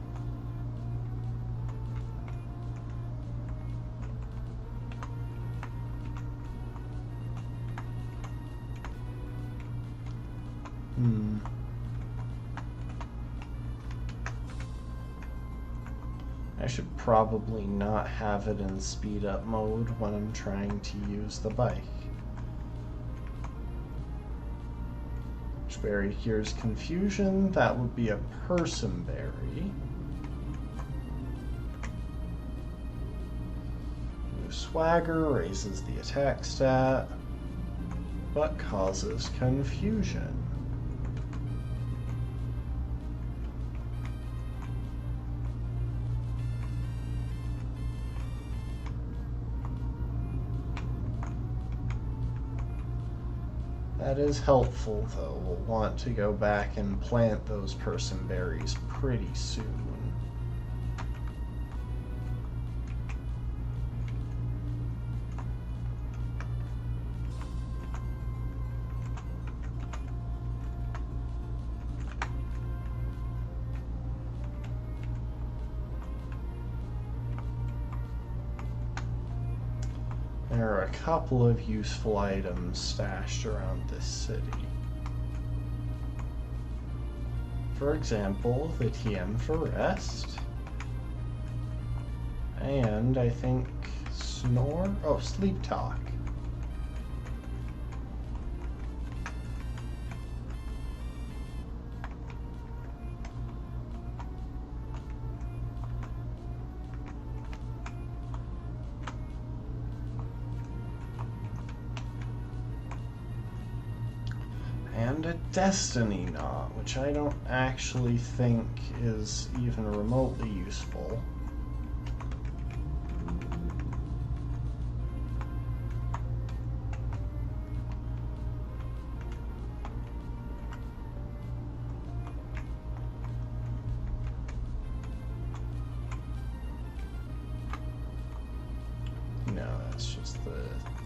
I should probably not have it in speed up mode when I'm trying to use the bike. Which berry cures confusion? That would be a person berry. New swagger raises the attack stat, but causes confusion. That is helpful, though. We'll want to go back and plant those person berries pretty soon. There are a couple of useful items stashed around this city. For example, the TM for rest. And I think snore? Oh, sleep talk. And a destiny knot, which I don't actually think is even remotely useful. No, that's just the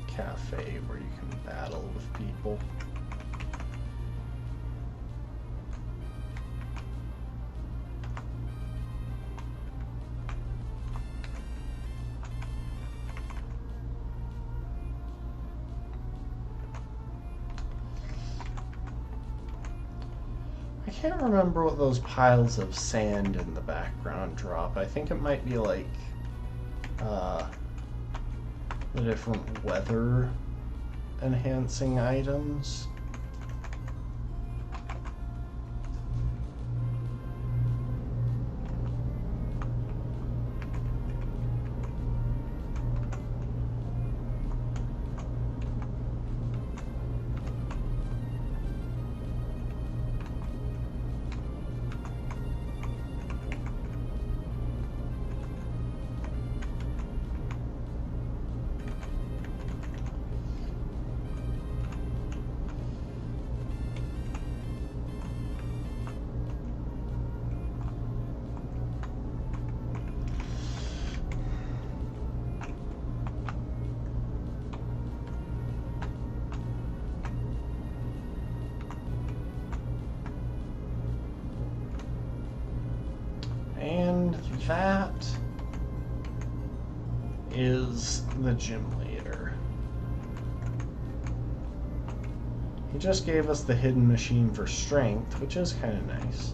cafe where you can battle with people. I can't remember what those piles of sand in the background drop. I think it might be like the different weather enhancing items. that is the gym leader. He just gave us the hidden machine for strength, which is kind of nice.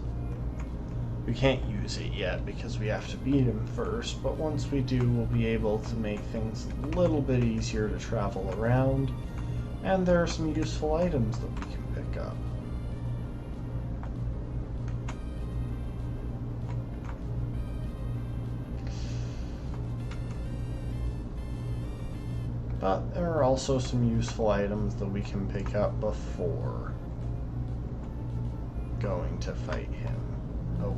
We can't use it yet because we have to beat him first, but once we do, we'll be able to make things a little bit easier to travel around, and there are some useful items that we can pick up. But there are also some useful items that we can pick up before going to fight him. Oh.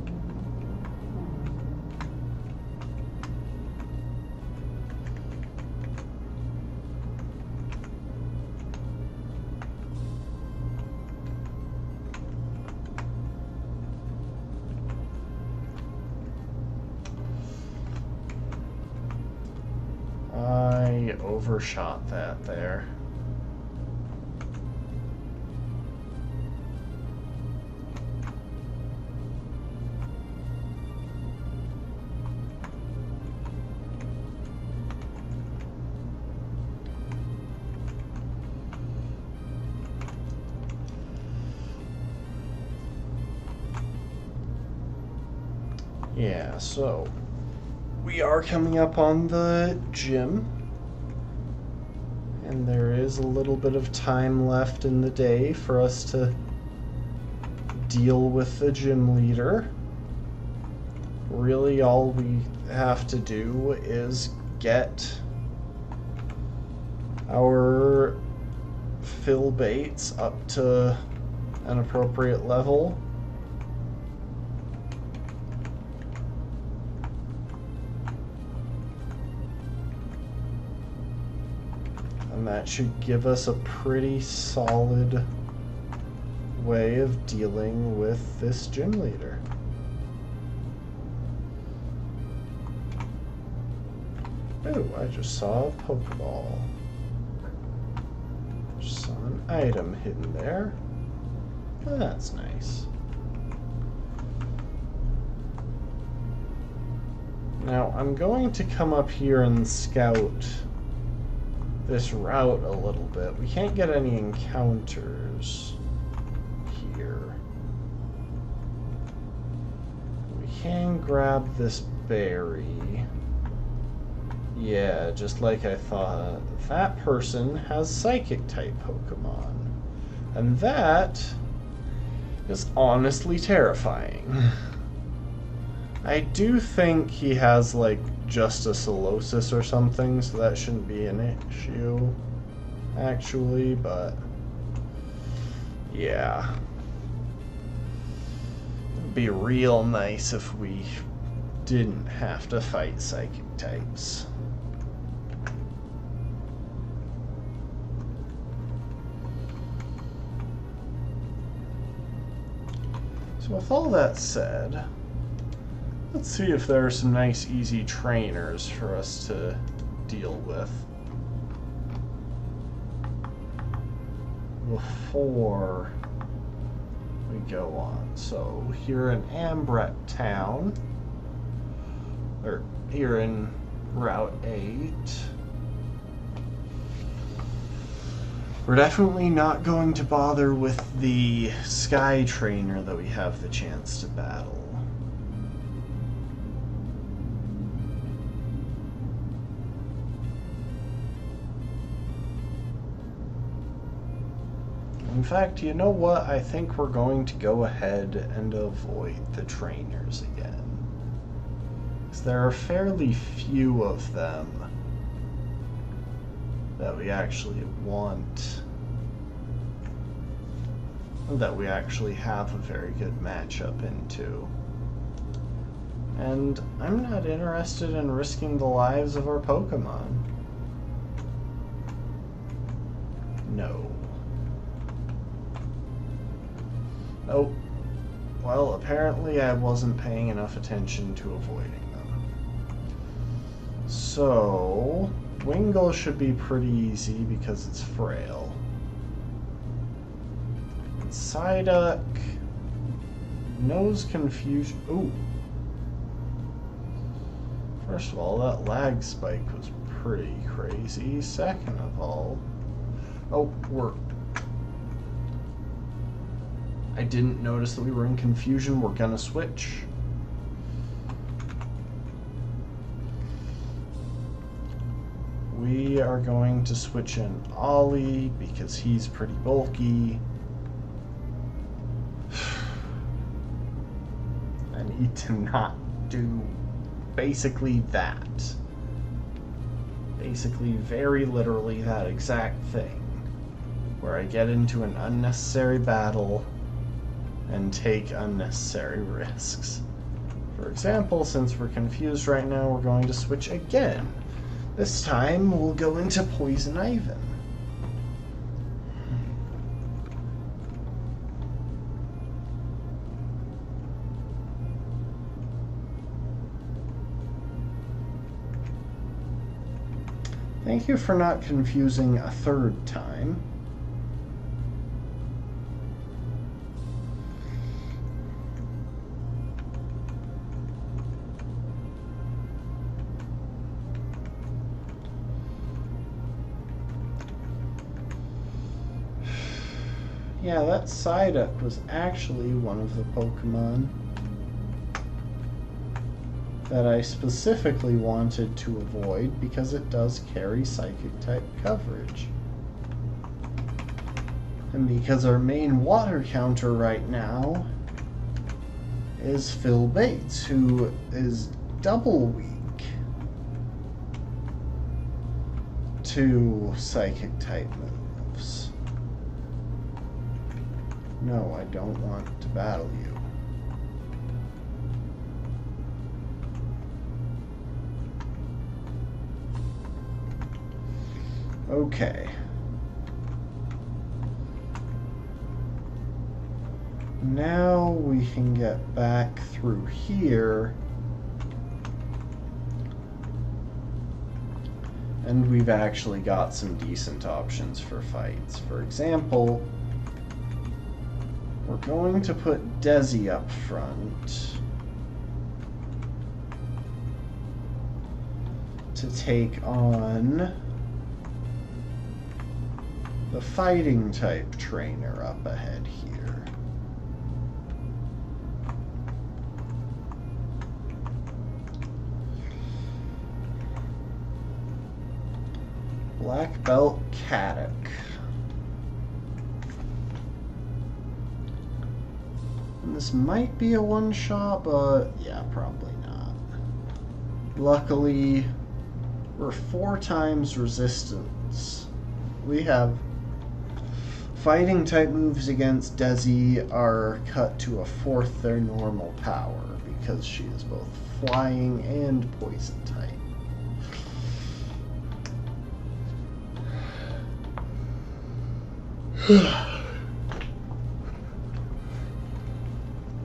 I overshot that there. Yeah, so we are coming up on the gym, and there is a little bit of time left in the day for us to deal with the gym leader. Really, all we have to do is get our fill baits up to an appropriate level. And that should give us a pretty solid way of dealing with this gym leader. Oh, I just saw a Pokeball. Just saw an item hidden there. Oh, that's nice. Now, I'm going to come up here and scout this route a little bit. We can't get any encounters here. We can grab this berry. Yeah, just like I thought. That person has Psychic-type Pokemon. And that is honestly terrifying. I do think he has, like, just a Solosis or something, so that shouldn't be an issue, actually, but yeah. It'd be real nice if we didn't have to fight Psychic types. So with all that said, let's see if there are some nice, easy trainers for us to deal with before we go on. So here in Ambret Town, or here in Route 8, we're definitely not going to bother with the Sky Trainer that we have the chance to battle. In fact, you know what? I think we're going to go ahead and avoid the trainers again, because there are fairly few of them that we actually want, that we actually have a very good matchup into. And I'm not interested in risking the lives of our Pokemon. No. Oh, well, apparently I wasn't paying enough attention to avoiding them. So, Wingull should be pretty easy because it's frail. And Psyduck knows confusion. Ooh. First of all, that lag spike was pretty crazy. Second of all, oh, I didn't notice that we were in confusion. We're gonna switch. We are going to switch in Ollie because he's pretty bulky. I need to not do basically that. Basically, very literally that exact thing. Where I get into an unnecessary battle and take unnecessary risks. For example, since we're confused right now, we're going to switch again. This time, we'll go into Poison-type. Thank you for not confusing a third time. Yeah, that Psyduck was actually one of the Pokemon that I specifically wanted to avoid because it does carry Psychic-type coverage. And because our main water counter right now is Phil Bates, who is double weak to Psychic-type moves. No, I don't want to battle you. Okay. Now we can get back through here. And we've actually got some decent options for fights. For example, we're going to put Desi up front to take on the fighting type trainer up ahead here. Black Belt Caddock. And this might be a one-shot, but yeah, probably not. Luckily, we're 4 times resistance. We have fighting type moves against Desi are cut to a 1/4 their normal power because she is both flying and poison type.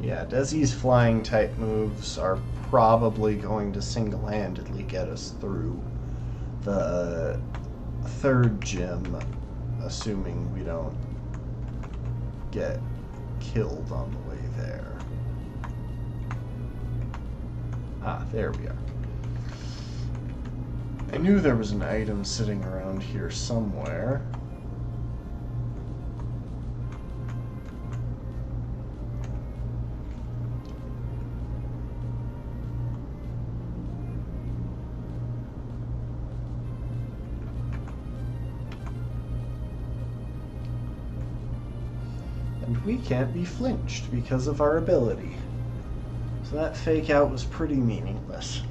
Yeah, Desi's flying type moves are probably going to single-handedly get us through the 3rd gym, assuming we don't get killed on the way there. Ah, there we are. I knew there was an item sitting around here somewhere. And we can't be flinched because of our ability. So that fake out was pretty meaningless.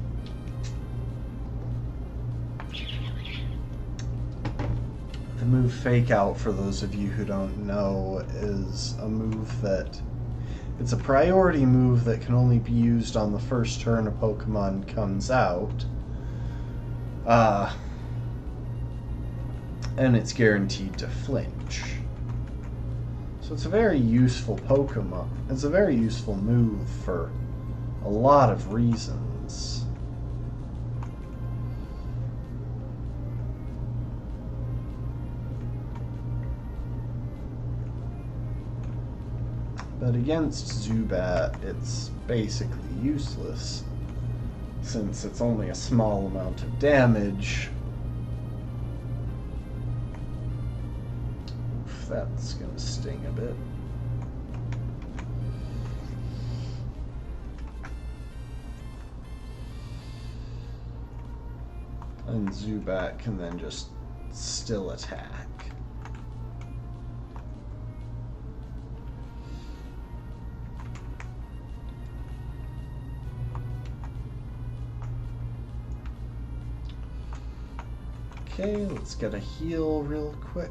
The move Fake Out, for those of you who don't know, is a move that... It's a priority move that can only be used on the first turn a Pokemon comes out. And it's guaranteed to flinch. So it's a very useful Pokemon. It's a very useful move for a lot of reasons. But against Zubat, it's basically useless. since it's only a small amount of damage. Oof, that's gonna sting a bit. And Zubat can then just still attack. Okay, let's get a heal real quick.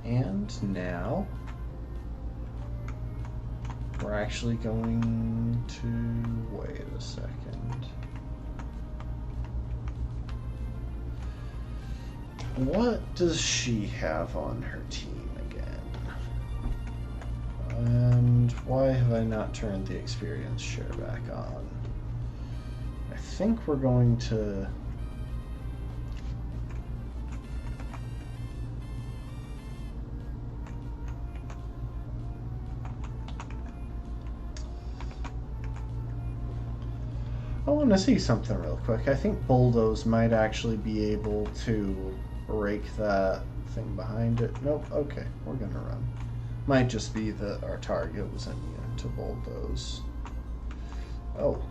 And now we're actually going to wait a second. What does she have on her team again? And why have I not turned the experience share back on? I think we're going to... I want to see something real quick. I think Bulldoze might actually be able to break that thing behind it. Nope, okay, we're gonna run. Might just be that our target was immune to Bulldoze. Oh.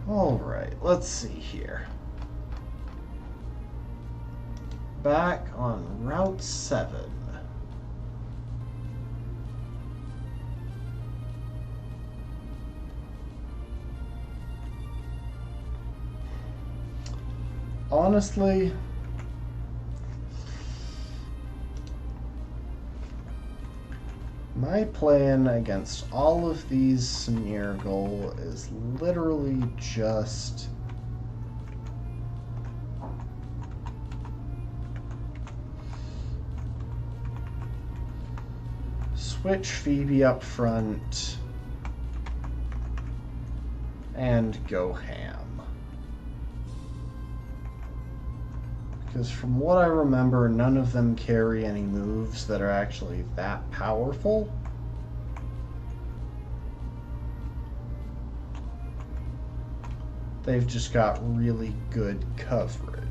Alright, let's see here. Back on Route 7. Honestly, my plan against all of these Smeargle is literally just switch Phoebe up front and go ham. Because from what I remember, none of them carry any moves that are actually that powerful. They've just got really good coverage.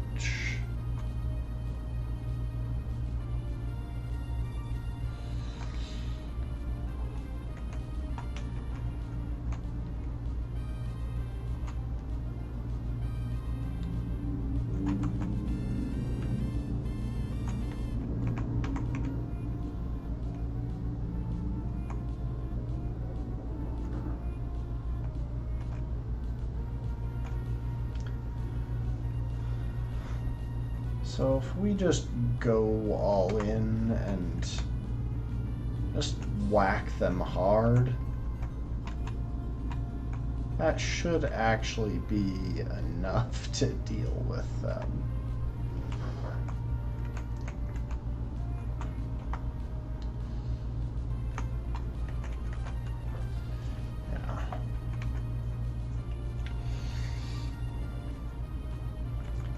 So if we just go all in and just whack them hard, that should actually be enough to deal with them.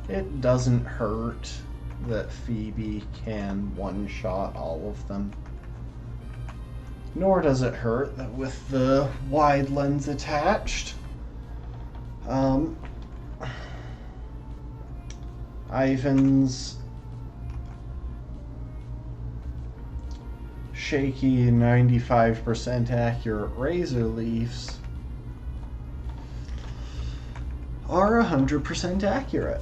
It doesn't hurt that Phoebe can one-shot all of them. Nor does it hurt that with the wide lens attached, Ivan's shaky 95% accurate razor leafs are 100% accurate.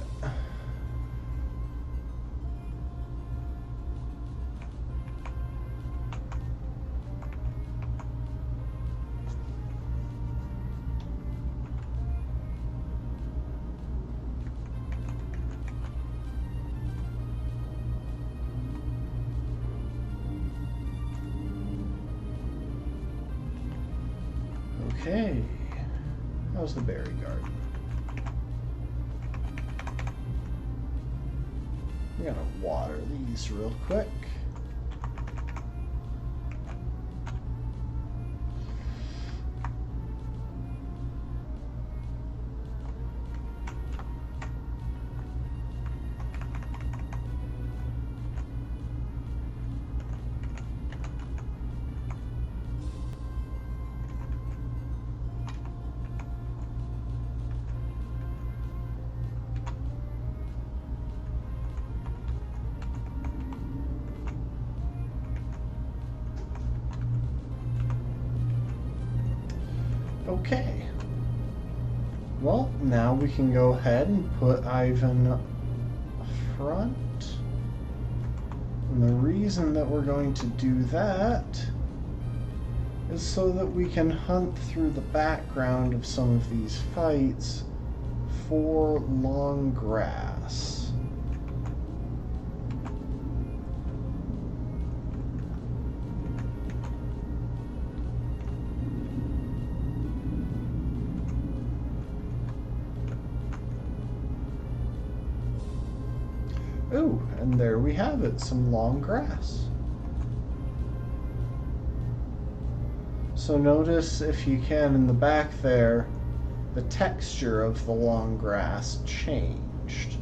Okay, how's the berry garden? I'm gonna water these real quick. Okay. Well, now we can go ahead and put Ivan front. And the reason that we're going to do that is so that we can hunt through the background of some of these fights for long grass. Ooh, and there we have it, some long grass. So notice, if you can, in the back there, the texture of the long grass changed.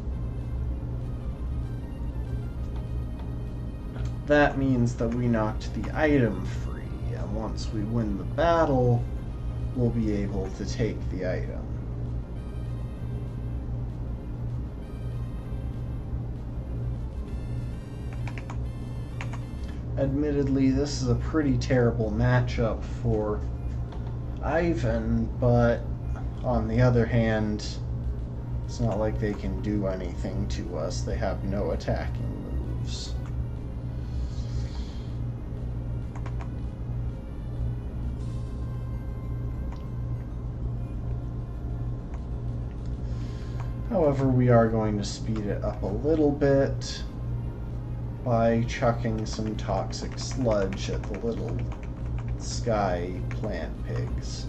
That means that we knocked the item free, and once we win the battle, we'll be able to take the item. Admittedly, this is a pretty terrible matchup for Ivan, but on the other hand, it's not like they can do anything to us. They have no attacking moves. However, we are going to speed it up a little bit by chucking some toxic sludge at the little sky plant pigs.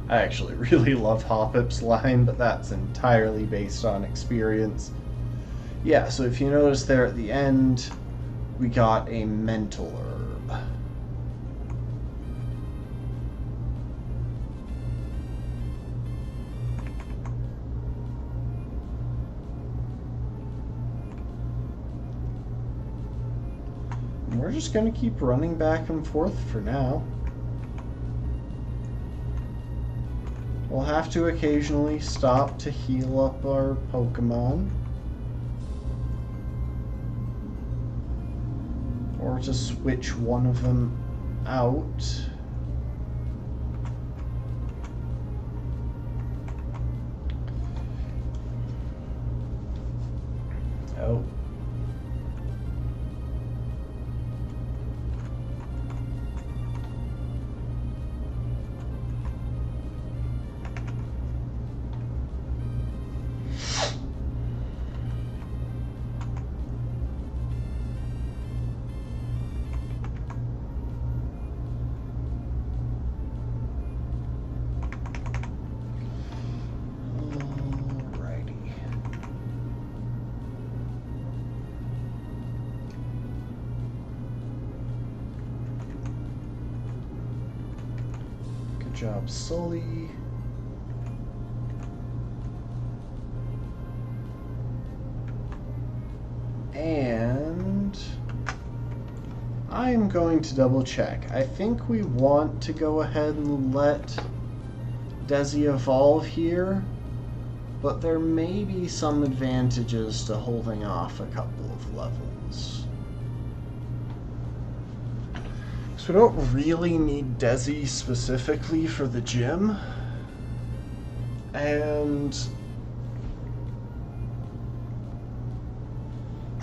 I actually really love Hoppip's line, but that's entirely based on experience. Yeah, so if you notice there at the end, we got a mental herb. We're just going to keep running back and forth for now. We'll have to occasionally stop to heal up our Pokemon. Or to switch one of them out. Oh. Good job, Sully. And I'm going to double check. I think we want to go ahead and let Desi evolve here, but there may be some advantages to holding off a couple of levels. So we don't really need Desi specifically for the gym, and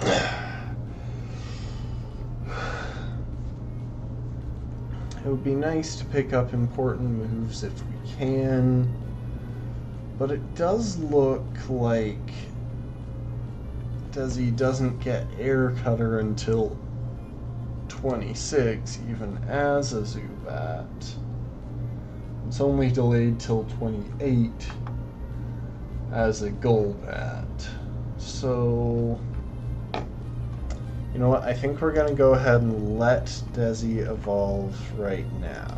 it would be nice to pick up important moves if we can, but it does look like Desi doesn't get Air Cutter until 26, even as a Zubat. It's only delayed till 28 as a Golbat. So, you know what? I think we're going to go ahead and let Desi evolve right now.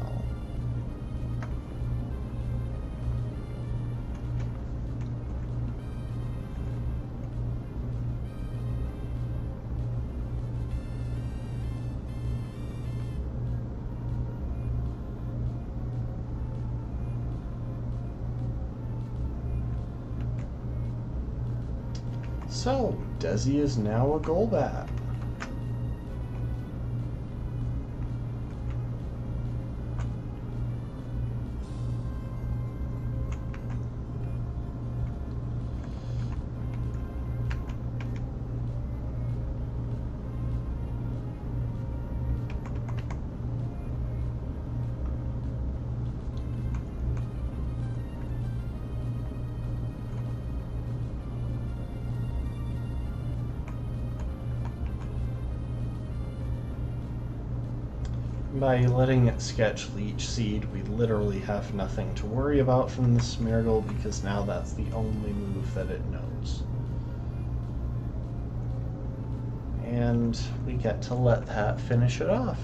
So, Desi is now a Golbat. By letting it sketch Leech Seed, we literally have nothing to worry about from the Smeargle because now that's the only move that it knows. And we get to let that finish it off.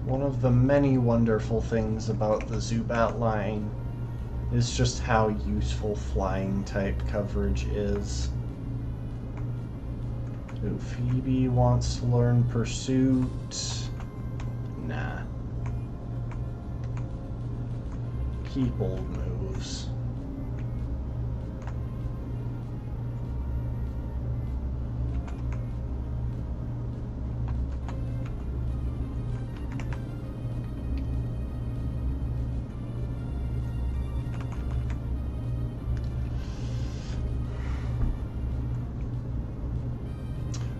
One of the many wonderful things about the Zubat line is just how useful flying type coverage is. Ooh, Phoebe wants to learn Pursuit. Nah. Keep old moves.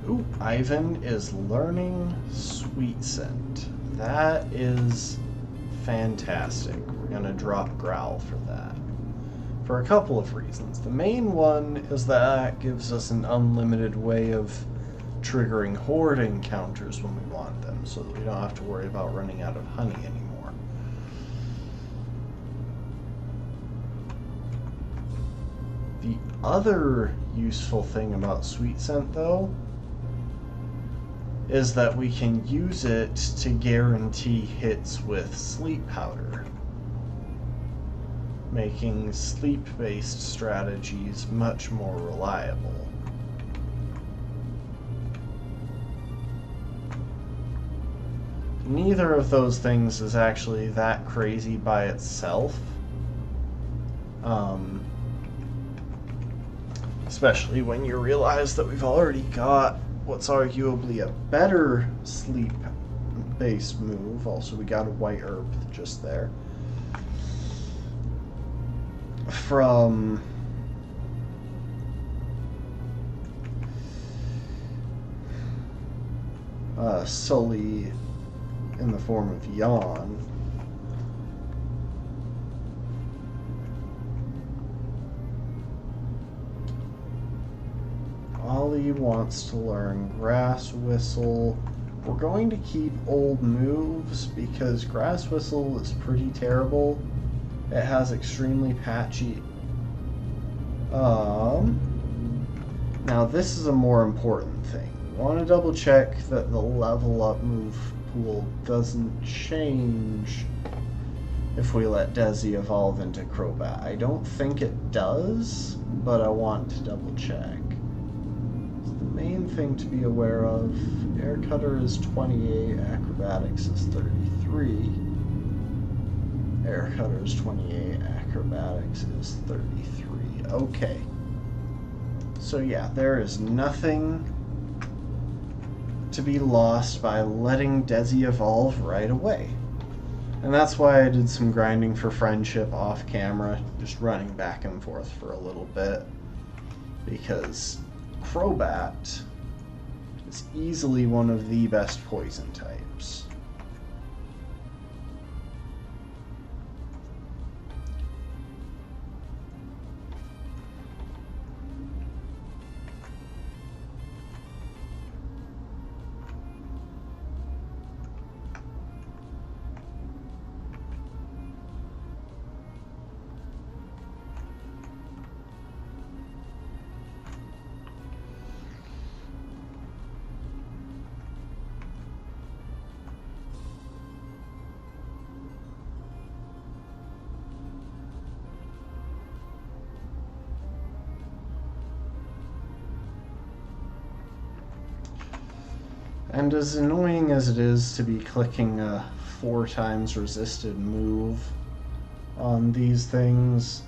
Ooh, Ivan is learning Sweet Scent. That is fantastic. We're going to drop Growl for that. For a couple of reasons. The main one is that gives us an unlimited way of triggering Horde encounters when we want them, so that we don't have to worry about running out of honey anymore. The other useful thing about Sweet Scent, though, is that we can use it to guarantee hits with Sleep Powder, making sleep-based strategies much more reliable. Neither of those things is actually that crazy by itself, especially when you realize that we've already got what's arguably a better sleep-based move. Also, we got a White Herb just there. From Sully in the form of Yawn. Ollie wants to learn Grass Whistle. We're going to keep old moves because Grass Whistle is pretty terrible. It has extremely patchy. Now this is a more important thing. We want to double check that the level up move pool doesn't change if we let Desi evolve into Crobat. I don't think it does, but I want to double check. Main thing to be aware of, Air Cutter is 28, Acrobatics is 33. Air Cutter is 28, Acrobatics is 33. Okay. So yeah, there is nothing to be lost by letting Desi evolve right away. And that's why I did some grinding for friendship off camera, just running back and forth for a little bit. Because Crobat is easily one of the best poison types. And as annoying as it is to be clicking a 4 times resisted move on these things,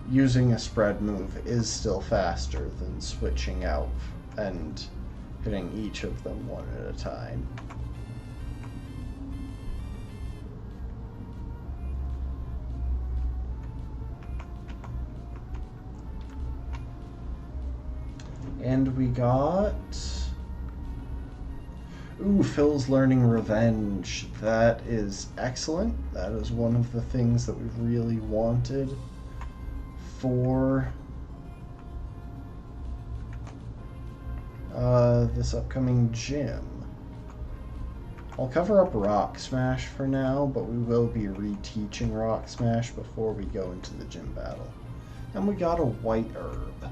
using a spread move is still faster than switching out and hitting each of them one at a time. And we got... Ooh, Phil's learning Revenge. That is excellent. That is one of the things that we really wanted for this upcoming gym. I'll cover up Rock Smash for now, but we will be reteaching Rock Smash before we go into the gym battle. And we got a White Herb.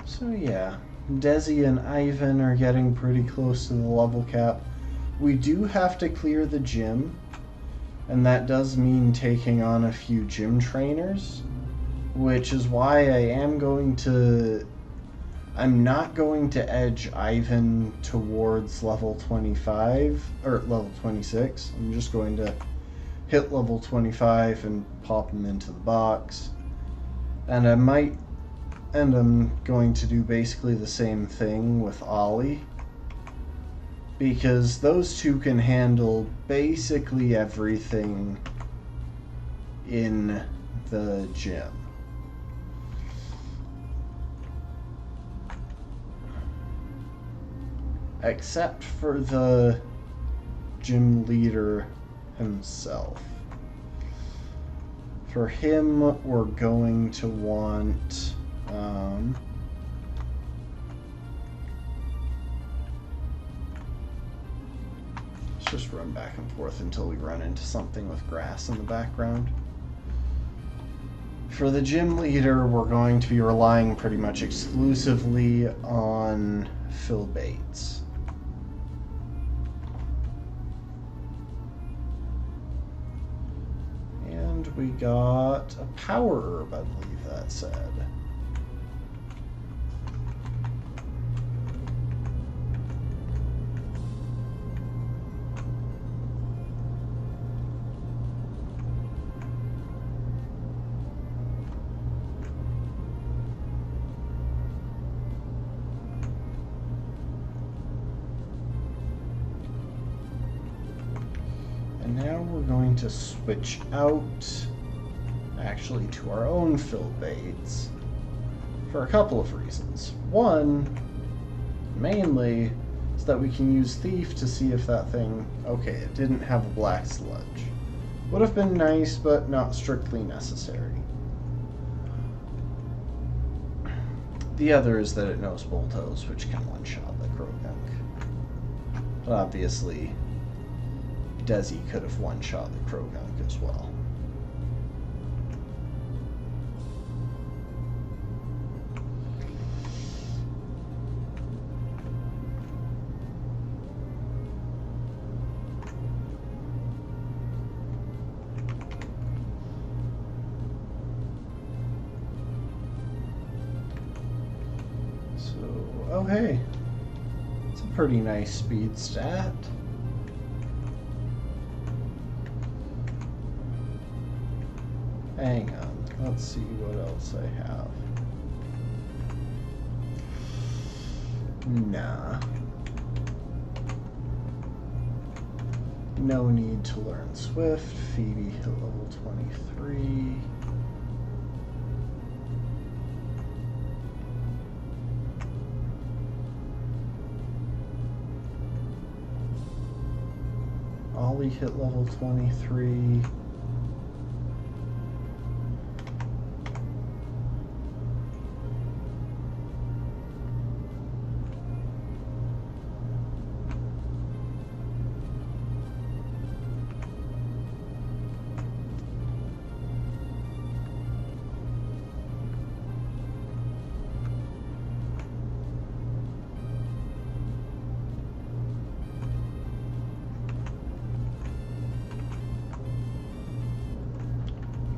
So yeah, Desi and Ivan are getting pretty close to the level cap. We do have to clear the gym, and that does mean taking on a few gym trainers, which is why I'm not going to edge Ivan towards level 25, or level 26. I'm just going to hit level 25 and pop him into the box. And I'm going to do basically the same thing with Ollie, because those two can handle basically everything in the gym. Except for the gym leader himself. For him, we're going to want... let's just run back and forth until we run into something with grass in the background. For the gym leader, we're going to be relying pretty much exclusively on Phil Bates. And we got a power herb, I believe that said. And now we're going to switch out, actually, to our own Phil Bates for a couple of reasons. One, mainly, is that we can use Thief to see if that thing... Okay, it didn't have a black sludge. Would have been nice, but not strictly necessary. The other is that it knows Boltos, which can one-shot the Krogunk. But obviously... Desi could have one-shot the Croagunk as well. Oh hey, it's a pretty nice speed stat. Hang on, let's see what else I have. Nah. No need to learn Swift. Phoebe hit level 23. Ollie hit level 23.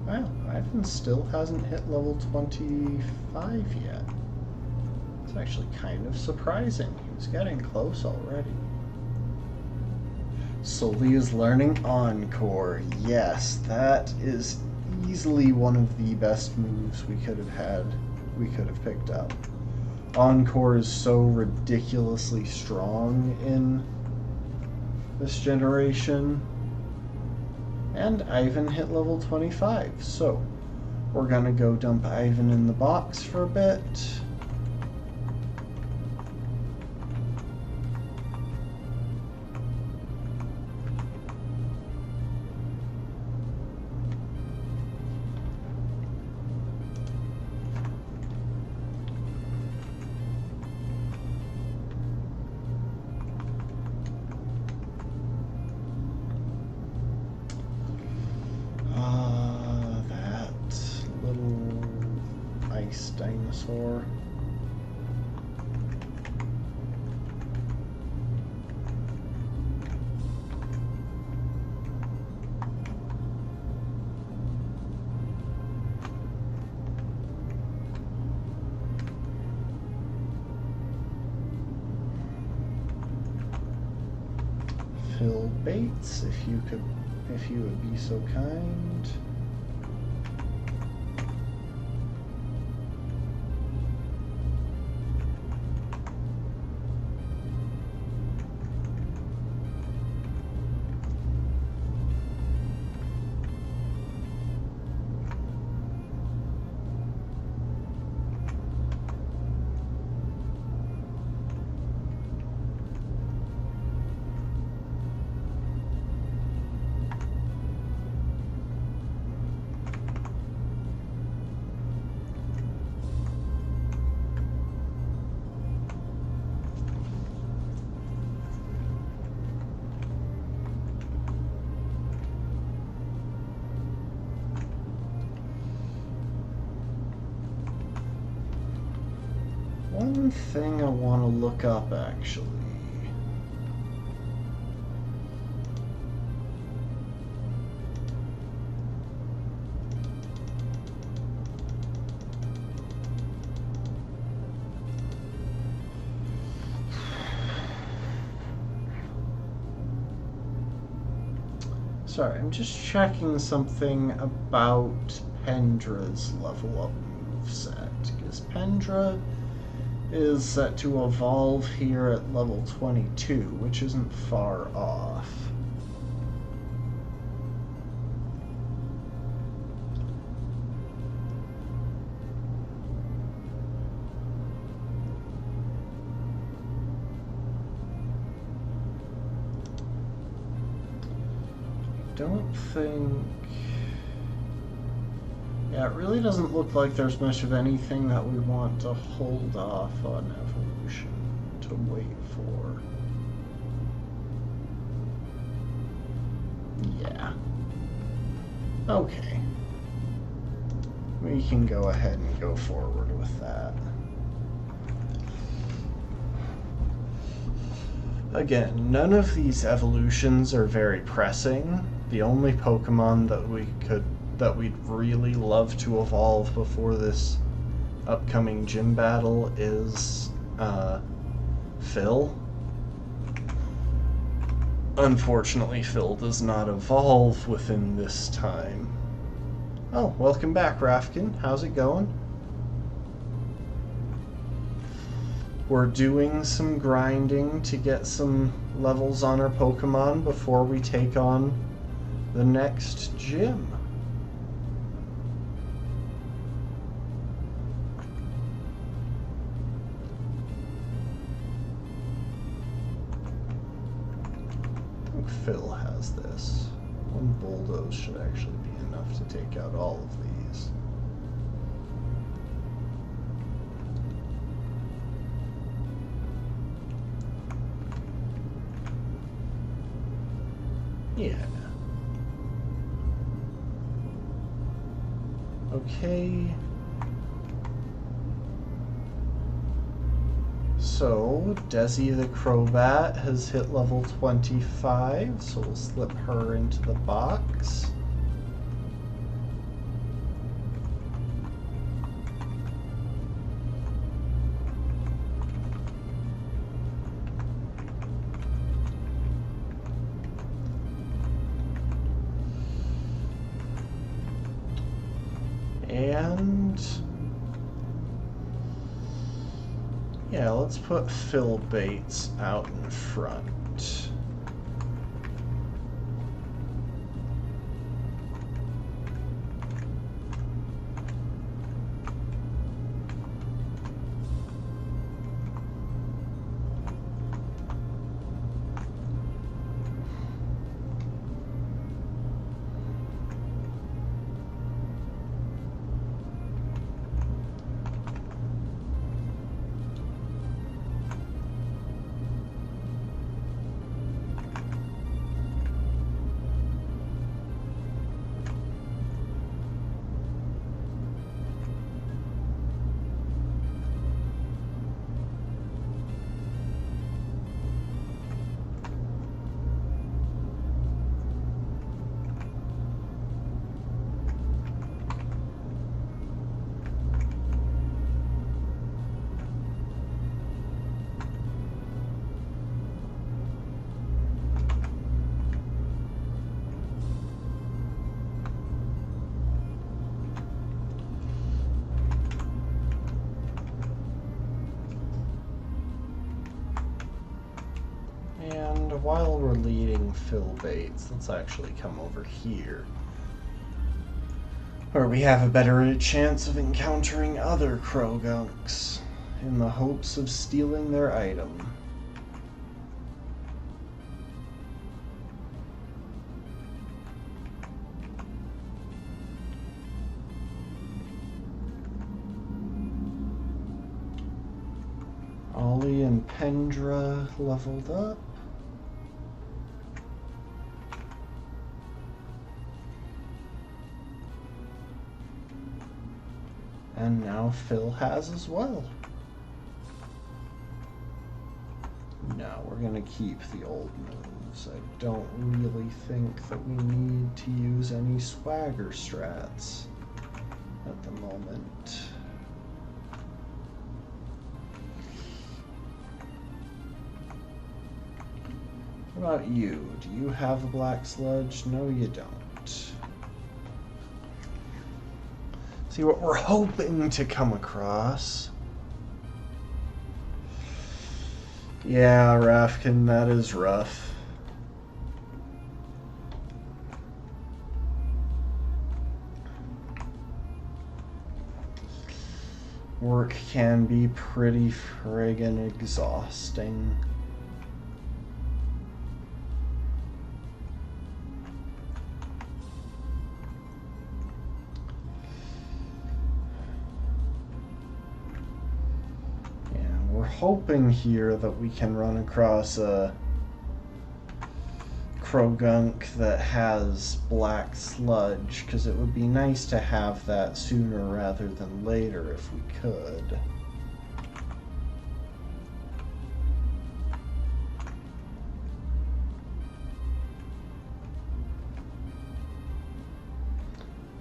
Wow, Ivan still hasn't hit level 25 yet. It's actually kind of surprising. He was getting close already. Sully is learning Encore. Yes, that is easily one of the best moves we could have picked up. Encore is so ridiculously strong in this generation. And Ivan hit level 25, so we're gonna go dump Ivan in the box for a bit. Dinosaur. Phil Bates, if you would be so kind. One thing I want to look up, actually. Sorry, I'm just checking something about Pendra's level up moveset, because Pendra is set to evolve here at level 22, which isn't far off. Don't think... Yeah, it really doesn't look like there's much of anything that we want to hold off on evolution to wait for. Yeah. Okay. We can go ahead and go forward with that. Again, none of these evolutions are very pressing. The only Pokemon that we'd really love to evolve before this upcoming gym battle is Phil. Unfortunately, Phil does not evolve within this time. Oh, welcome back, Rafkin. How's it going? We're doing some grinding to get some levels on our Pokemon before we take on the next gym. I think Phil has this. One Bulldoze should actually be enough to take out all of these. Yeah. Okay. So, Desi the Crobat has hit level 25, so we'll slip her into the box. And yeah, let's put Phil Bates out in front. And while we're leading Phil Bates, let's actually come over here, where we have a better chance of encountering other Crogunks in the hopes of stealing their item. Ollie and Pendra leveled up. And now Phil has as well. No, we're gonna keep the old moves. I don't really think that we need to use any swagger strats at the moment. What about you? Do you have a black sludge? No, you don't. See, what we're hoping to come across. Yeah, Rafkin, that is rough. Work can be pretty friggin' exhausting. Hoping here that we can run across a Krogunk that has Black Sludge, because it would be nice to have that sooner rather than later if we could.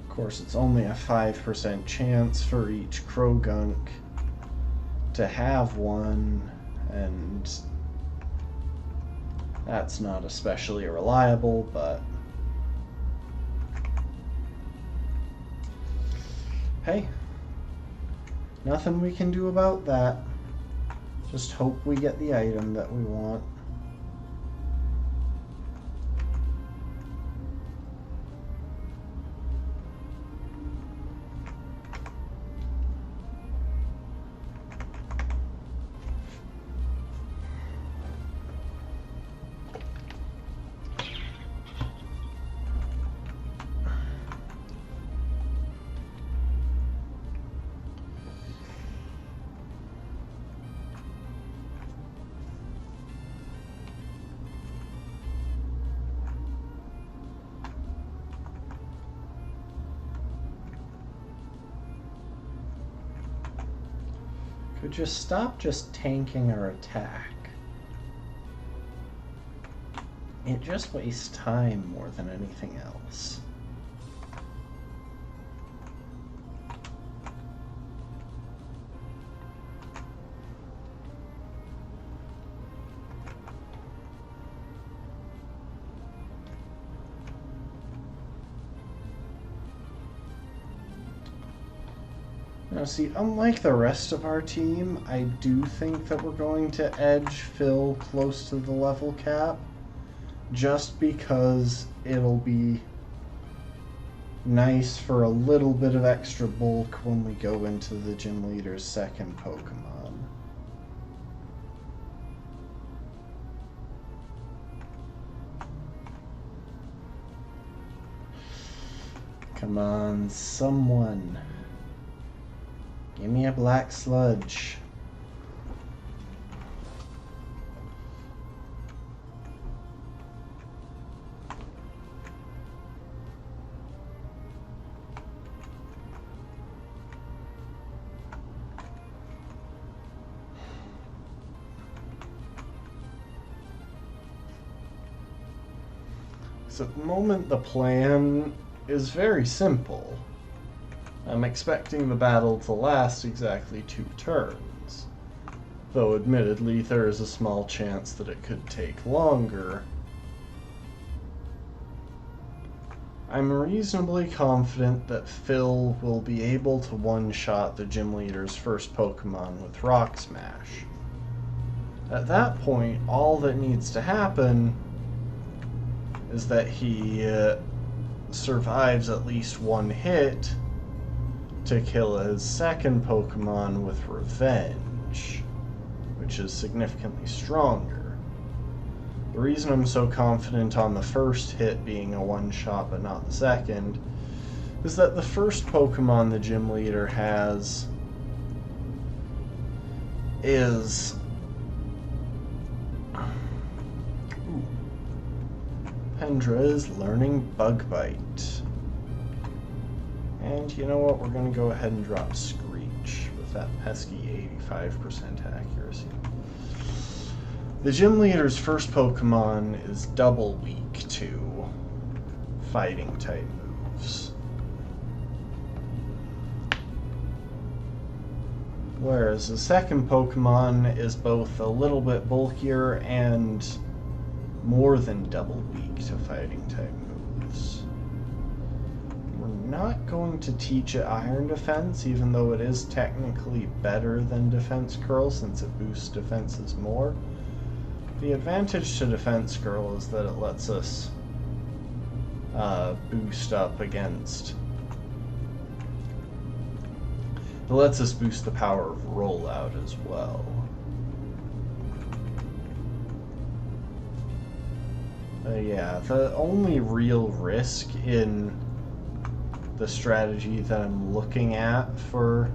Of course, it's only a 5% chance for each Krogunk to have one, and that's not especially reliable, but hey, nothing we can do about that. Just hope we get the item that we want. Could just stop just tanking our attack. It just wastes time more than anything else. Now see, unlike the rest of our team, I do think that we're going to edge Phil close to the level cap, just because it'll be nice for a little bit of extra bulk when we go into the gym leader's second Pokemon. Come on, someone. Give me a Black Sludge. So at the moment the plan is very simple. I'm expecting the battle to last exactly 2 turns, though admittedly there is a small chance that it could take longer. I'm reasonably confident that Phil will be able to one-shot the gym leader's first Pokemon with Rock Smash. At that point, all that needs to happen is that he survives at least 1 hit to kill his second Pokemon with Revenge, which is significantly stronger. The reason I'm so confident on the first hit being a one-shot but not the second is that the first Pokemon the gym leader has is Pendra is learning Bug Bite. And you know what, we're going to go ahead and drop Screech with that pesky 85% accuracy. The gym leader's first Pokemon is double weak to fighting type moves, whereas the second Pokemon is both a little bit bulkier and more than double weak to fighting type moves. We're not going to teach it Iron Defense, even though it is technically better than Defense Curl since it boosts defenses more. The advantage to Defense Curl is that it lets us boost up against... It lets us boost the power of Rollout as well. Yeah, the only real risk in the strategy that I'm looking at for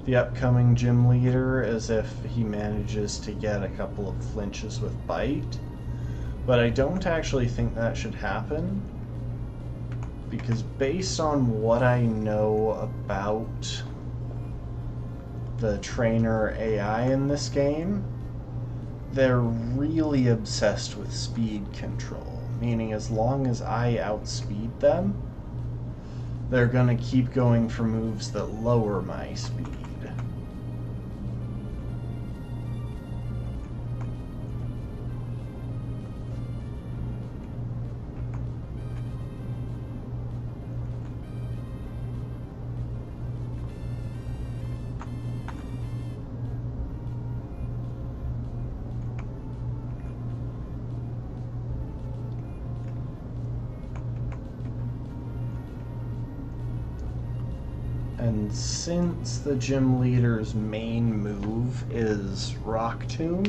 the upcoming gym leader is if he manages to get a couple of flinches with Bite, But I don't actually think that should happen, because based on what I know about the trainer AI in this game, they're really obsessed with speed control, meaning as long as I outspeed them, they're gonna keep going for moves that lower my speed. And since the gym leader's main move is Rock Tomb,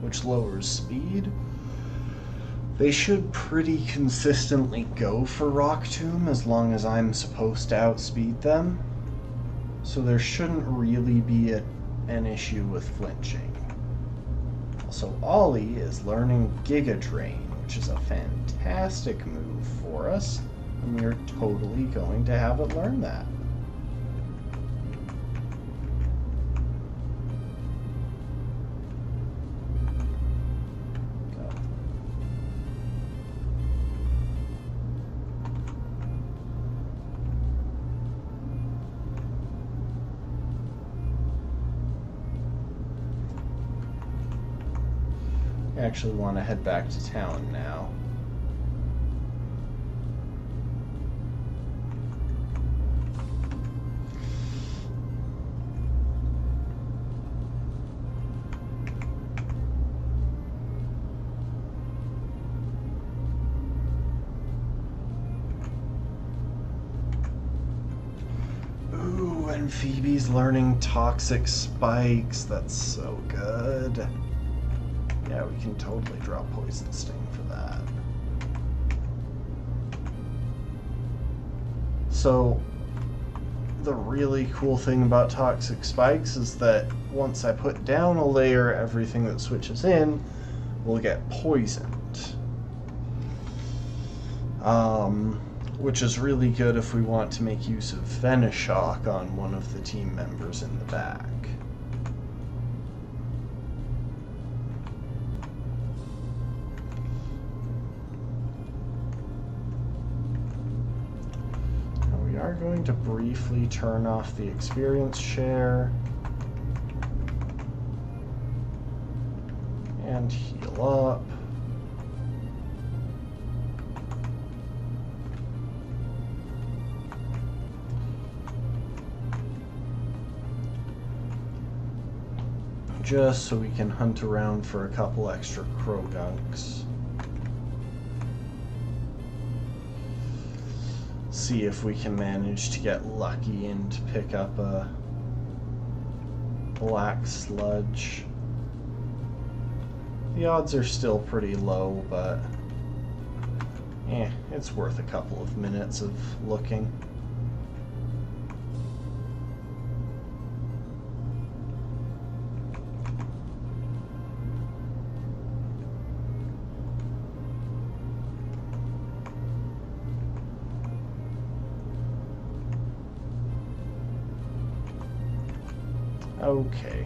which lowers speed, they should pretty consistently go for Rock Tomb as long as I'm supposed to outspeed them. So there shouldn't really be an issue with flinching. Also, Ollie is learning Giga Drain, which is a fantastic move for us, and we're totally going to have it learn that. I actually want to head back to town now. Ooh, and Phoebe's learning Toxic Spikes. That's so good. Yeah, we can totally draw Poison Sting for that. So, the really cool thing about Toxic Spikes is that once I put down a layer, everything that switches in will get poisoned. Which is really good if we want to make use of Venoshock on one of the team members in the back. Are going to briefly turn off the experience share and heal up. Just so we can hunt around for a couple extra Crogunks. See if we can manage to get lucky and pick up a black sludge. The odds are still pretty low, but it's worth a couple of minutes of looking. Okay.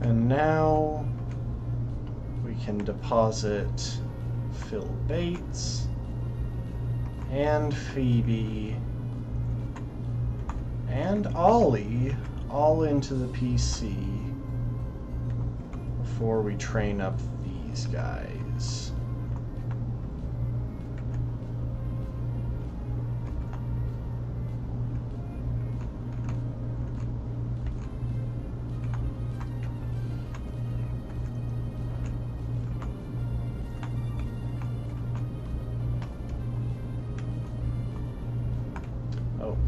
And now we can deposit Phil Bates and Phoebe and Ollie all into the PC before we train up these guys.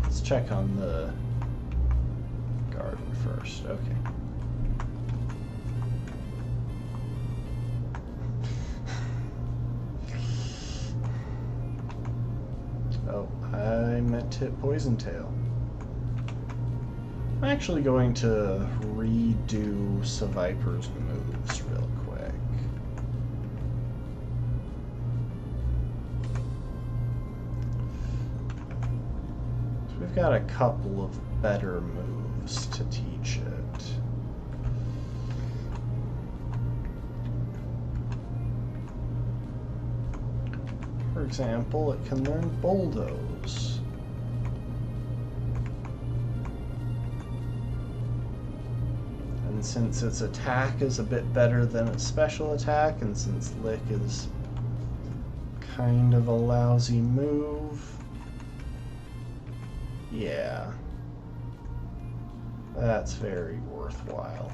Let's check on the garden first. Okay. Oh, I meant to hit Poison Tail. I'm actually going to redo Seviper's moves real quick. So we've got a couple of better moves to teach it. For example, it can learn Bulldoze. And since its attack is a bit better than its special attack, and since Lick is kind of a lousy move, yeah, that's very worthwhile.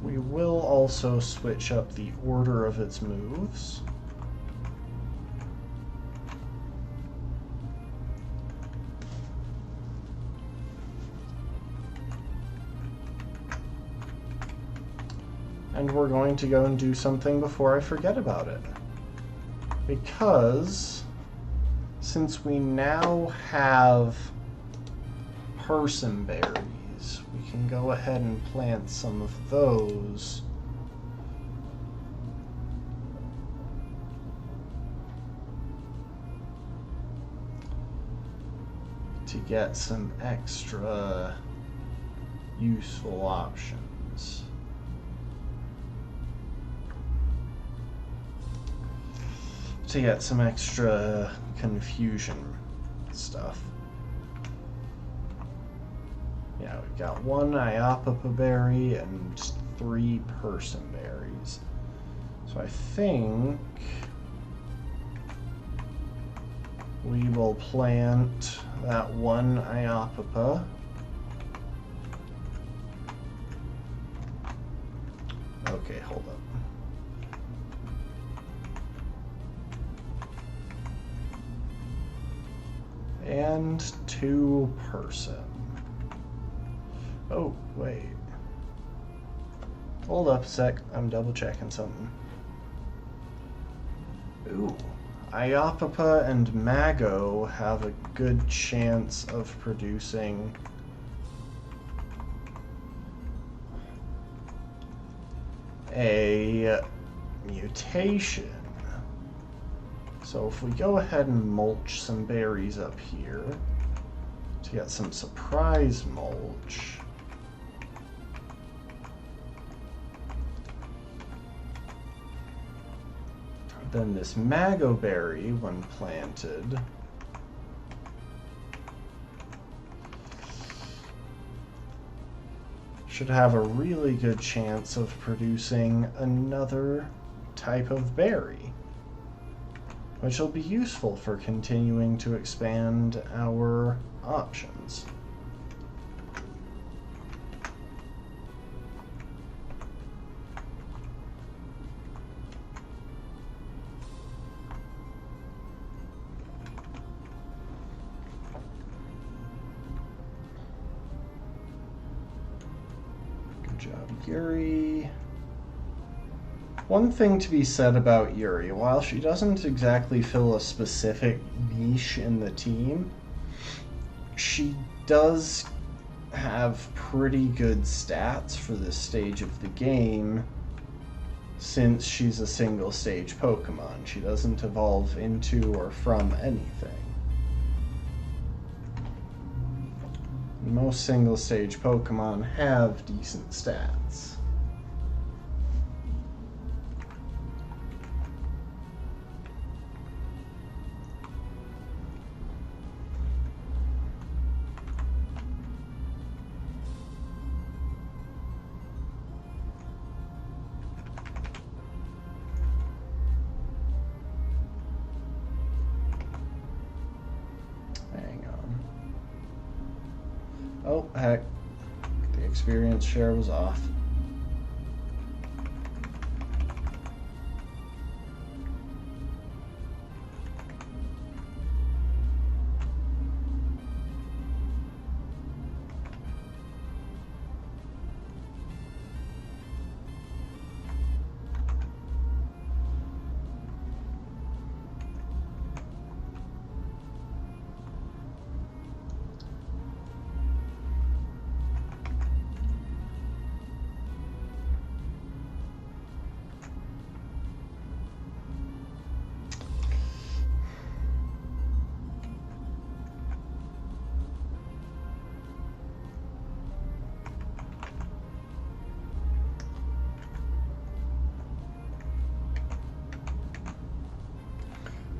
We will also switch up the order of its moves. And we're going to go and do something before I forget about it. Because since we now have Person Berries, we can go ahead and plant some of those. To get some extra useful options. To get some extra confusion stuff. Yeah, we've got 1 Iapapa berry and 3 Person berries. So I think we will plant that 1 Iapapa. Okay, hold up. And 2 Person. Oh, wait. Hold up a sec. I'm double checking something. Ooh. Iapapa and Mago have a good chance of producing a mutation. So if we go ahead and mulch some berries up here to get some surprise mulch, then this Mago berry, when planted, should have a really good chance of producing another type of berry, which will be useful for continuing to expand our options. Good job, Yuri. One thing to be said about Yuri, while she doesn't exactly fill a specific niche in the team, she does have pretty good stats for this stage of the game, since she's a single stage Pokemon. She doesn't evolve into or from anything. Most single stage Pokemon have decent stats. Hang on. Oh, heck. The experience share was off.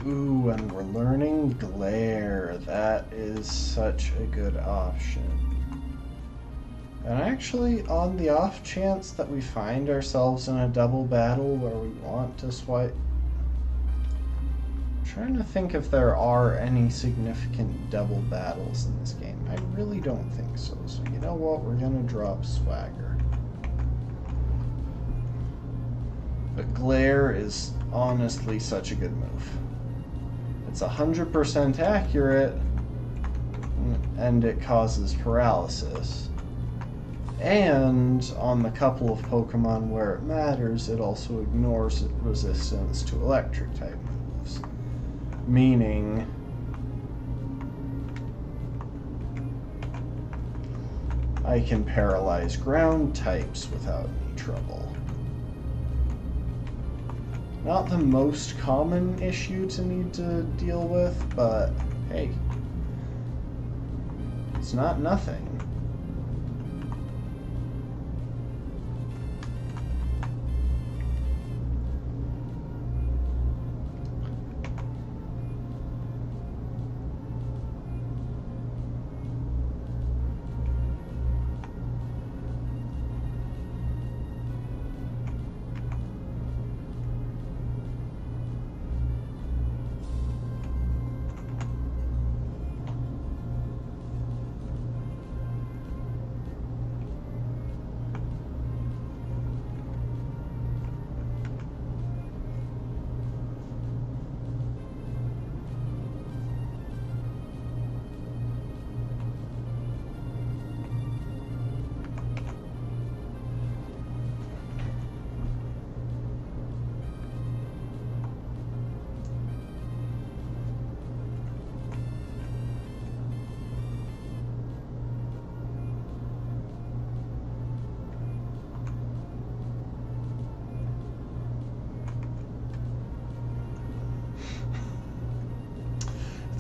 Ooh, and we're learning Glare. That is such a good option. And actually, on the off chance that we find ourselves in a double battle where we want to swipe... I'm trying to think if there are any significant double battles in this game. I really don't think so. So you know what? We're going to drop Swagger. But Glare is honestly such a good move. It's 100% accurate, and it causes paralysis. And on the couple of Pokemon where it matters, it also ignores resistance to electric type moves. Meaning, I can paralyze ground types without any trouble. Not the most common issue to need to deal with, but hey, it's not nothing.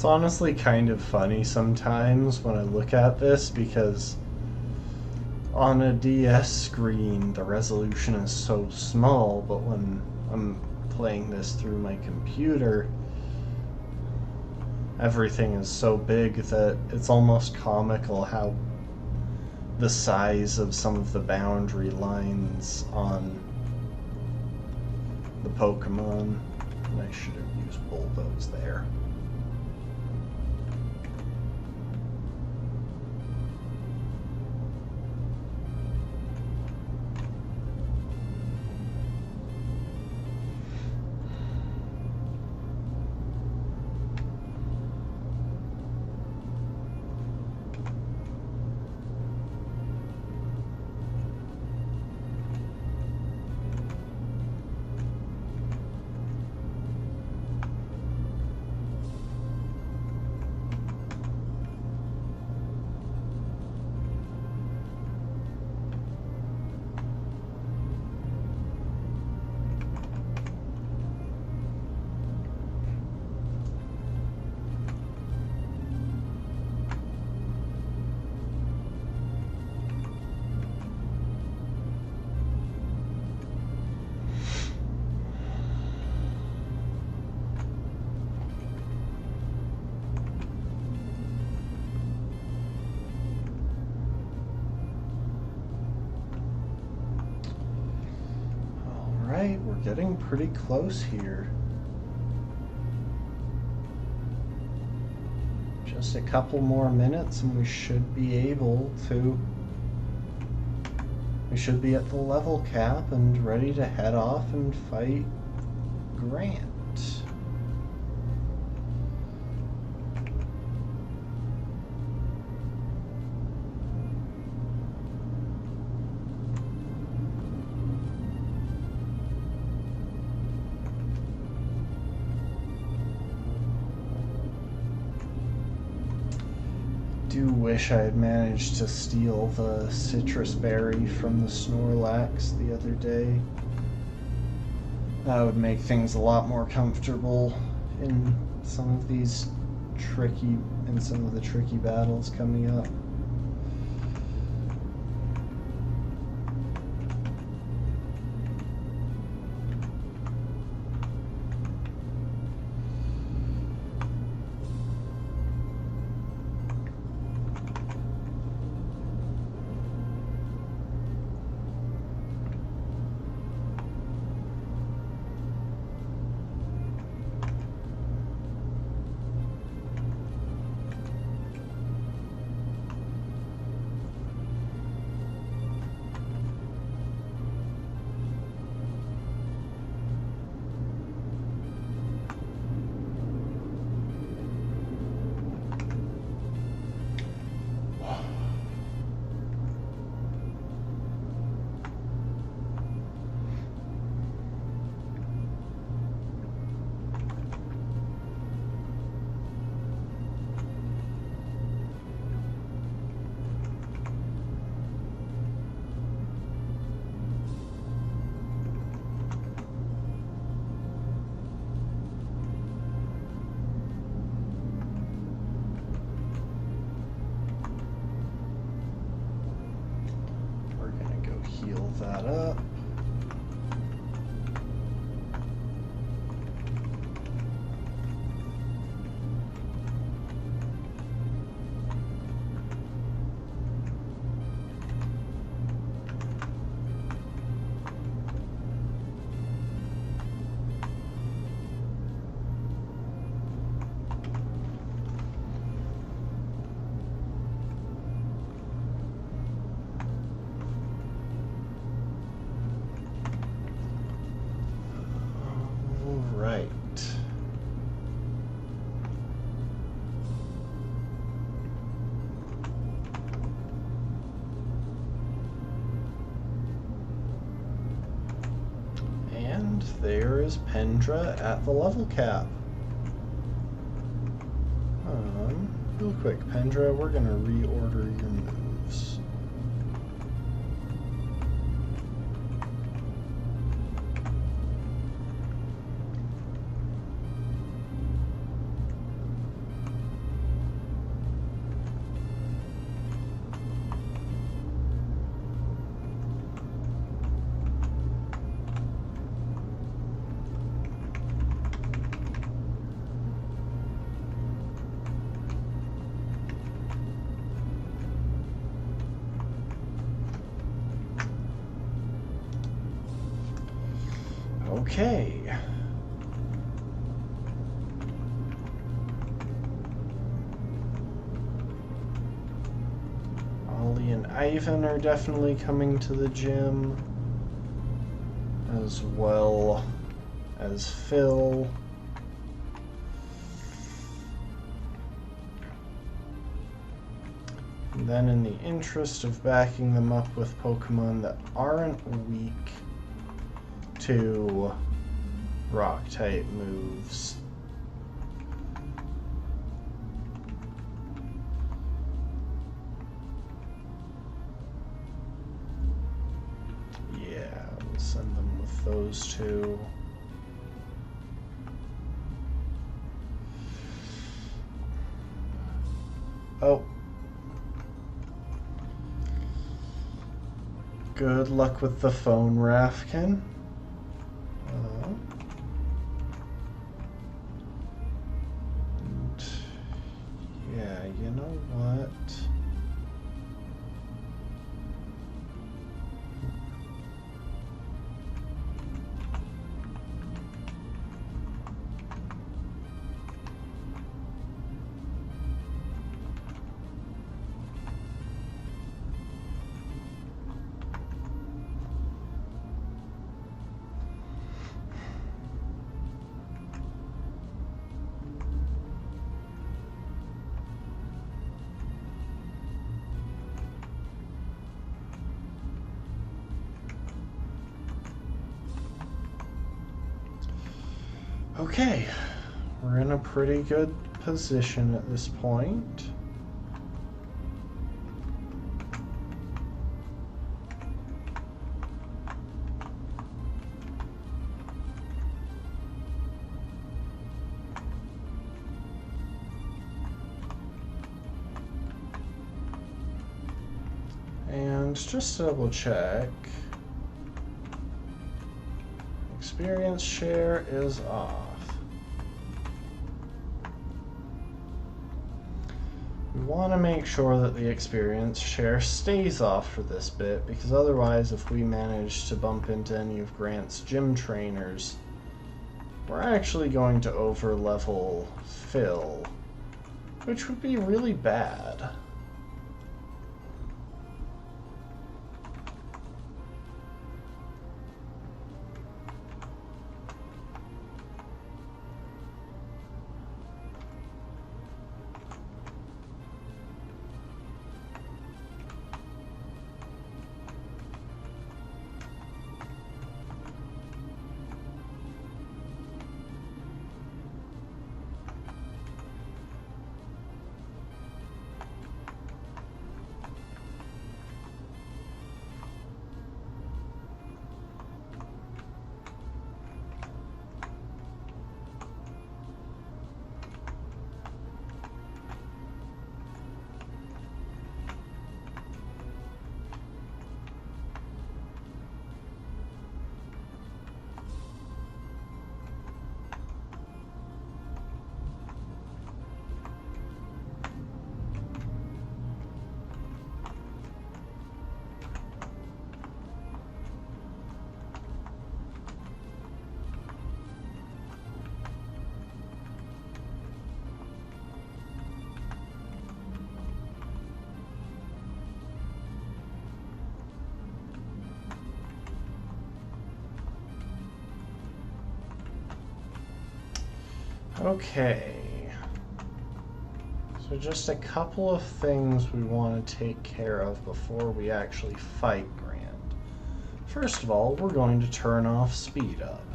It's honestly kind of funny sometimes when I look at this because on a DS screen the resolution is so small, but when I'm playing this through my computer, everything is so big that it's almost comical how the size of some of the boundary lines on the Pokemon. And I should have used Bulldoze there. We're getting pretty close here. Just a couple more minutes and we should be able to... We should be at the level cap and ready to head off and fight Grant. Do wish I had managed to steal the citrus berry from the Snorlax the other day. That would make things a lot more comfortable in some of the tricky battles coming up. Heal that up. Right. And there is Pendra at the level cap. Real quick, Pendra, we're gonna reorder your moves. Okay. Ollie and Ivan are definitely coming to the gym, as well as Phil. And then in the interest of backing them up with Pokemon that aren't weak to rock-type moves, yeah, we'll send them with those two. Oh. Good luck with the phone, Rafkin. Yeah, you know what? Okay, we're in a pretty good position at this point. And just to double check, experience share is off. We want to make sure that the experience share stays off for this bit, because otherwise if we manage to bump into any of Grant's gym trainers, we're actually going to over-level Phil, which would be really bad. Okay, so just a couple of things we want to take care of before we actually fight Grant. First of all, we're going to turn off speed up,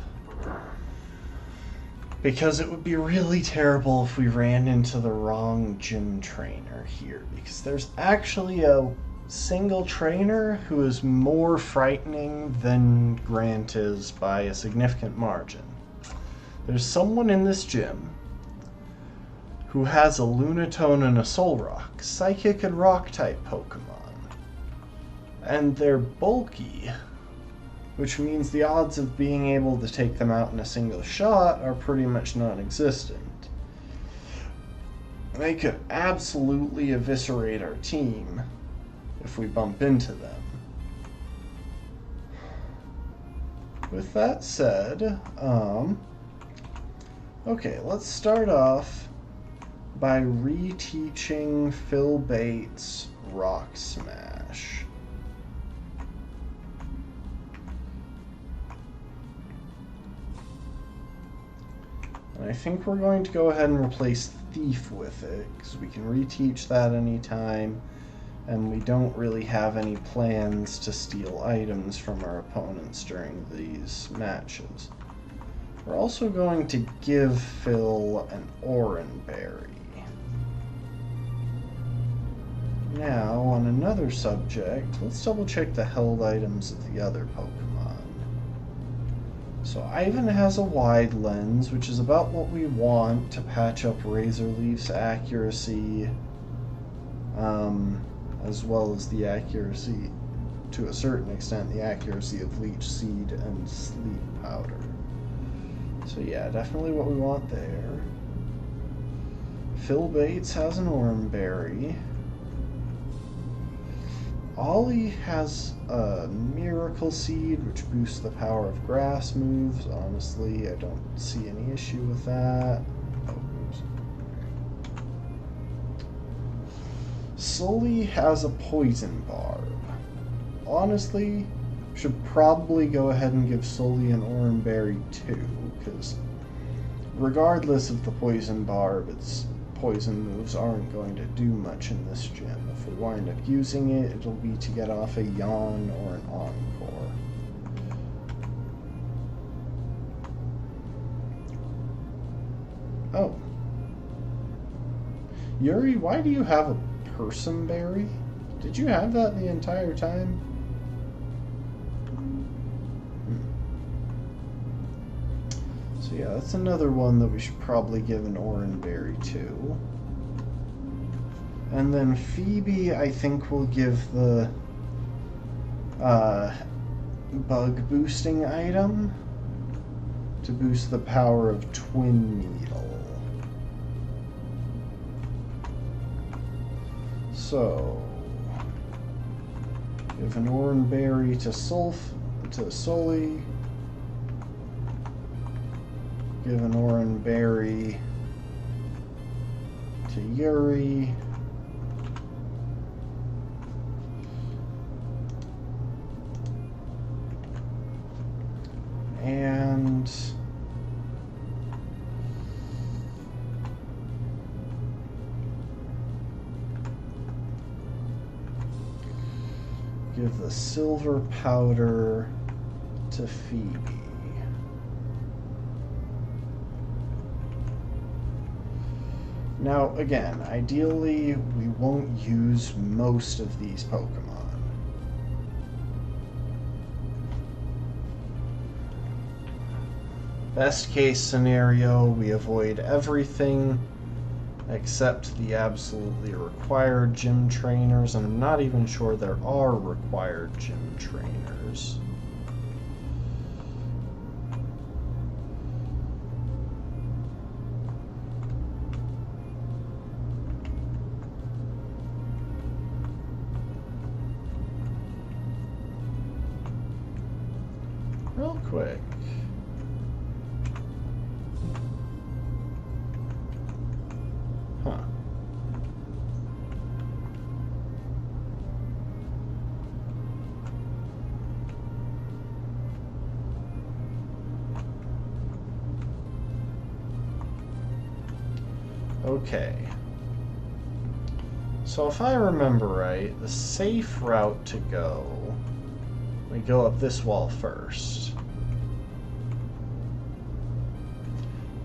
because it would be really terrible if we ran into the wrong gym trainer here, because there's actually a single trainer who is more frightening than Grant is by a significant margin. There's someone in this gym who has a Lunatone and a Solrock, Psychic and Rock-type Pokemon. And they're bulky, which means the odds of being able to take them out in a single shot are pretty much non-existent. They could absolutely eviscerate our team if we bump into them. With that said, okay, let's start off by reteaching Phil Bates Rock Smash. And I think we're going to go ahead and replace Thief with it, because we can reteach that anytime, and we don't really have any plans to steal items from our opponents during these matches. We're also going to give Phil an Oran Berry. Now, on another subject, let's double check the held items of the other Pokemon. So Ivan has a wide lens, which is about what we want to patch up Razorleaf's accuracy, as well as the accuracy, to a certain extent, the accuracy of Leech Seed and Sleep Powder. So yeah, definitely what we want there. Phil Bates has an Oran Berry. Ollie has a Miracle Seed, which boosts the power of grass moves. Honestly, I don't see any issue with that. Oh, oops. Sully has a Poison Barb. Honestly, should probably go ahead and give Sully an Oran Berry too, because regardless of the Poison Barb, its poison moves aren't going to do much in this gym. If we wind up using it, it'll be to get off a Yawn or an Encore. Oh. Yuri, why do you have a person berry? Did you have that the entire time? So yeah, that's another one that we should probably give an orange berry to. And then Phoebe, I think we'll give the bug boosting item to boost the power of Twin Needle. So, give an orange berry to Sully. Give an orange berry to Yuri. And give the silver powder to Phoebe. Now, again, ideally, we won't use most of these Pokemon. Best case scenario, we avoid everything except the absolutely required gym trainers, and I'm not even sure there are required gym trainers. Real quick. Huh. Okay. So if I remember right, the safe route to go, we go up this wall first.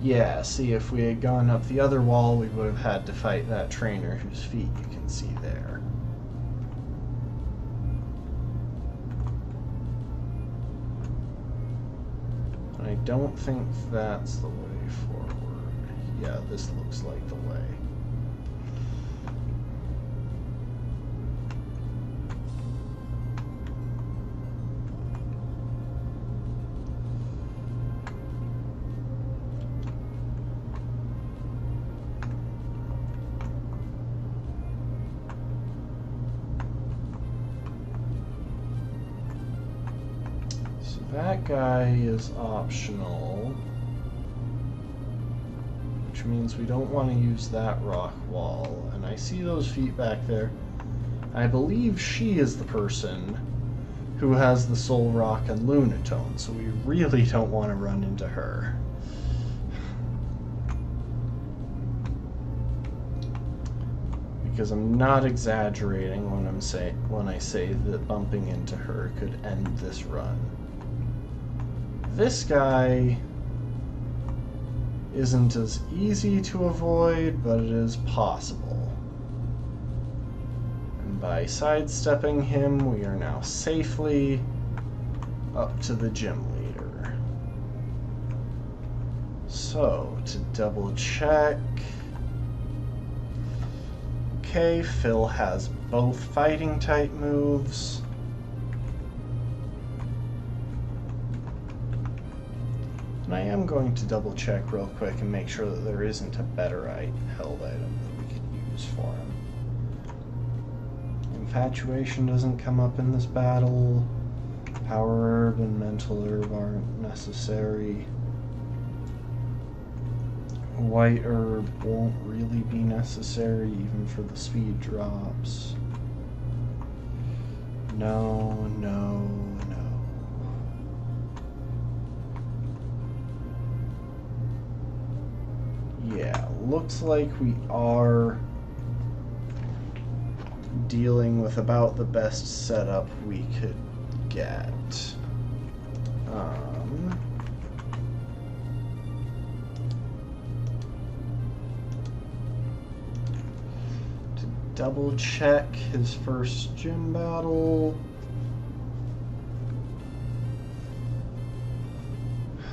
Yeah, see, if we had gone up the other wall, we would have had to fight that trainer whose feet you can see there. And I don't think that's the way forward. Yeah, this looks like the way. That guy is optional, which means we don't want to use that rock wall. And I see those feet back there. I believe she is the person who has the Soul Rock and Lunatone, so we really don't want to run into her. Because I'm not exaggerating when I say that bumping into her could end this run. This guy isn't as easy to avoid, but it is possible. And by sidestepping him, we are now safely up to the gym leader. So, to double check... Okay, Phil has both fighting type moves. And I am going to double check real quick and make sure that there isn't a better held item that we could use for him. Infatuation doesn't come up in this battle. Power Herb and Mental Herb aren't necessary. White Herb won't really be necessary even for the speed drops. No, no, no. Yeah, looks like we are dealing with about the best setup we could get. double check his first gym battle. Yeah,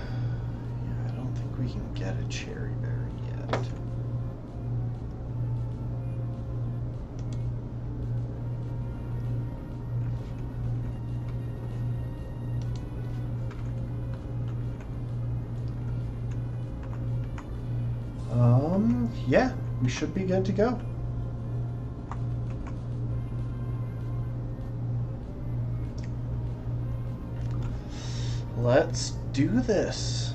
I don't think we can get a cherry berry yet. Yeah, we should be good to go. Let's do this.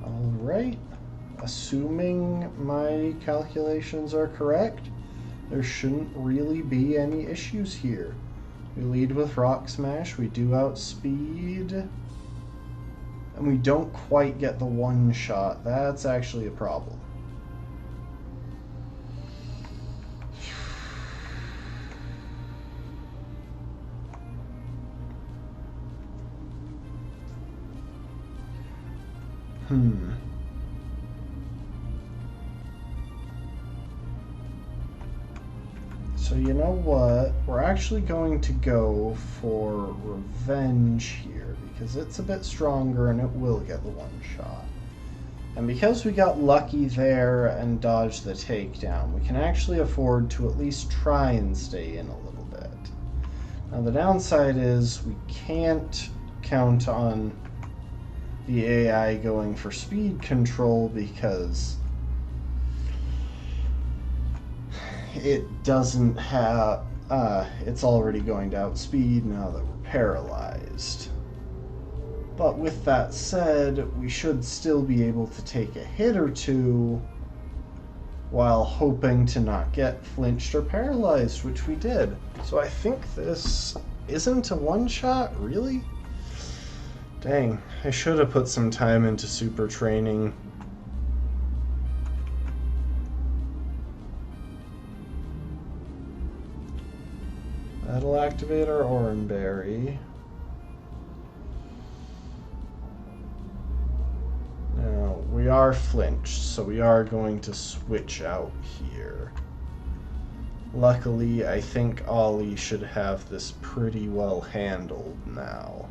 Alright, assuming my calculations are correct, there shouldn't really be any issues here. We lead with Rock Smash, we do outspeed, and we don't quite get the one shot. That's actually a problem. So you know what? We're actually going to go for Revenge here because it's a bit stronger and it will get the one shot. And because we got lucky there and dodged the takedown, we can actually afford to at least try and stay in a little bit. Now the downside is we can't count on the AI going for speed control because it doesn't have, it's already going to outspeed now that we're paralyzed. But with that said, we should still be able to take a hit or two while hoping to not get flinched or paralyzed, which we did. So I think this isn't a one-shot, really? Dang, I should have put some time into super training. That'll activate our Oranberry. Now, we are flinched, so we are going to switch out here. Luckily, I think Ollie should have this pretty well handled now.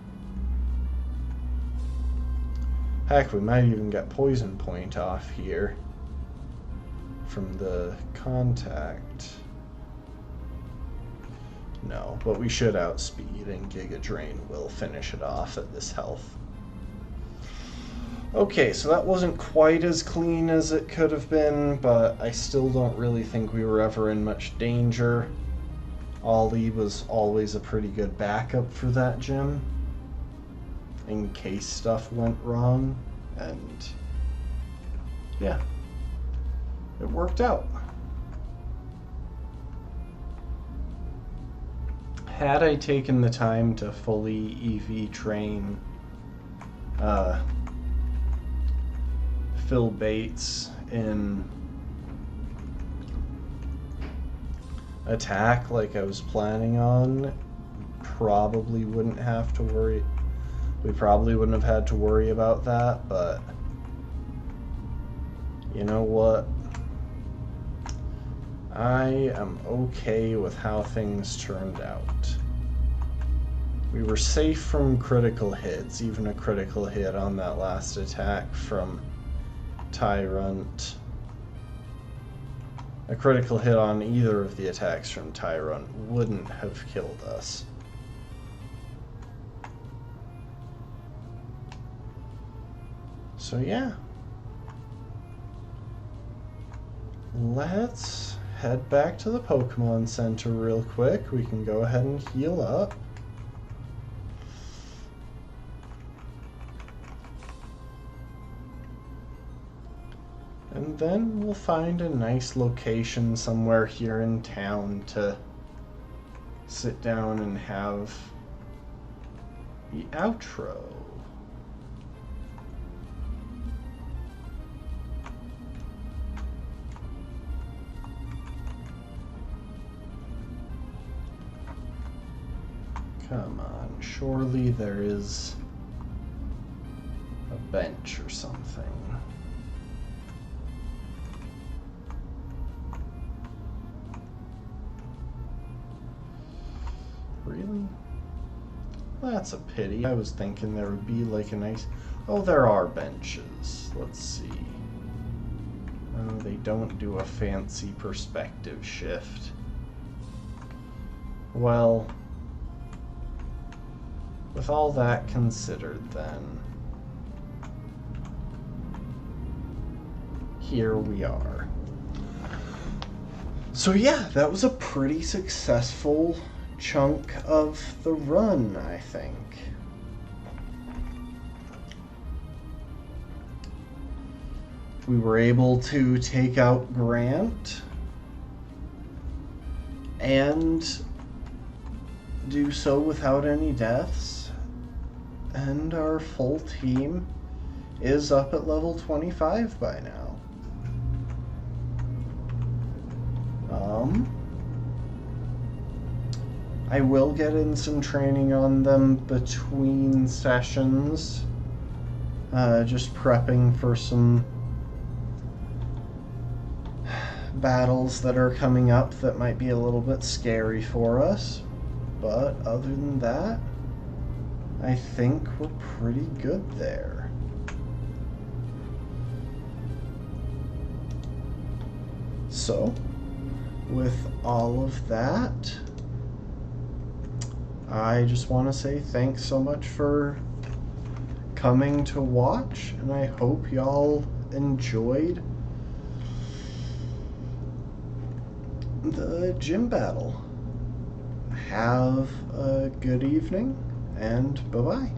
Heck, we might even get Poison Point off here from the contact. No, but we should outspeed, and Giga Drain will finish it off at this health. Okay, so that wasn't quite as clean as it could have been, but I still don't really think we were ever in much danger. Ollie was always a pretty good backup for that gym, in case stuff went wrong, and yeah, it worked out. Had I taken the time to fully EV train Phil Bates in attack like I was planning on, probably wouldn't have to worry. We probably wouldn't have had to worry about that, but you know what? I am okay with how things turned out. We were safe from critical hits, even a critical hit on that last attack from Tyrant. A critical hit on either of the attacks from Tyrant wouldn't have killed us. So yeah. Let's head back to the Pokemon Center real quick. We can go ahead and heal up. And then we'll find a nice location somewhere here in town to sit down and have the outro. Come on, surely there is a bench or something. Really? That's a pity. I was thinking there would be like a nice... Oh, there are benches. Let's see. Oh, they don't do a fancy perspective shift. Well, with all that considered then, here we are. So yeah, that was a pretty successful chunk of the run, I think. We were able to take out Grant and do so without any deaths, and our full team is up at level 25 by now. I will get in some training on them between sessions, just prepping for some battles that are coming up that might be a little bit scary for us. But other than that, I think we're pretty good there. So, with all of that, I just want to say thanks so much for coming to watch, and I hope y'all enjoyed the gym battle. Have a good evening, and bye-bye.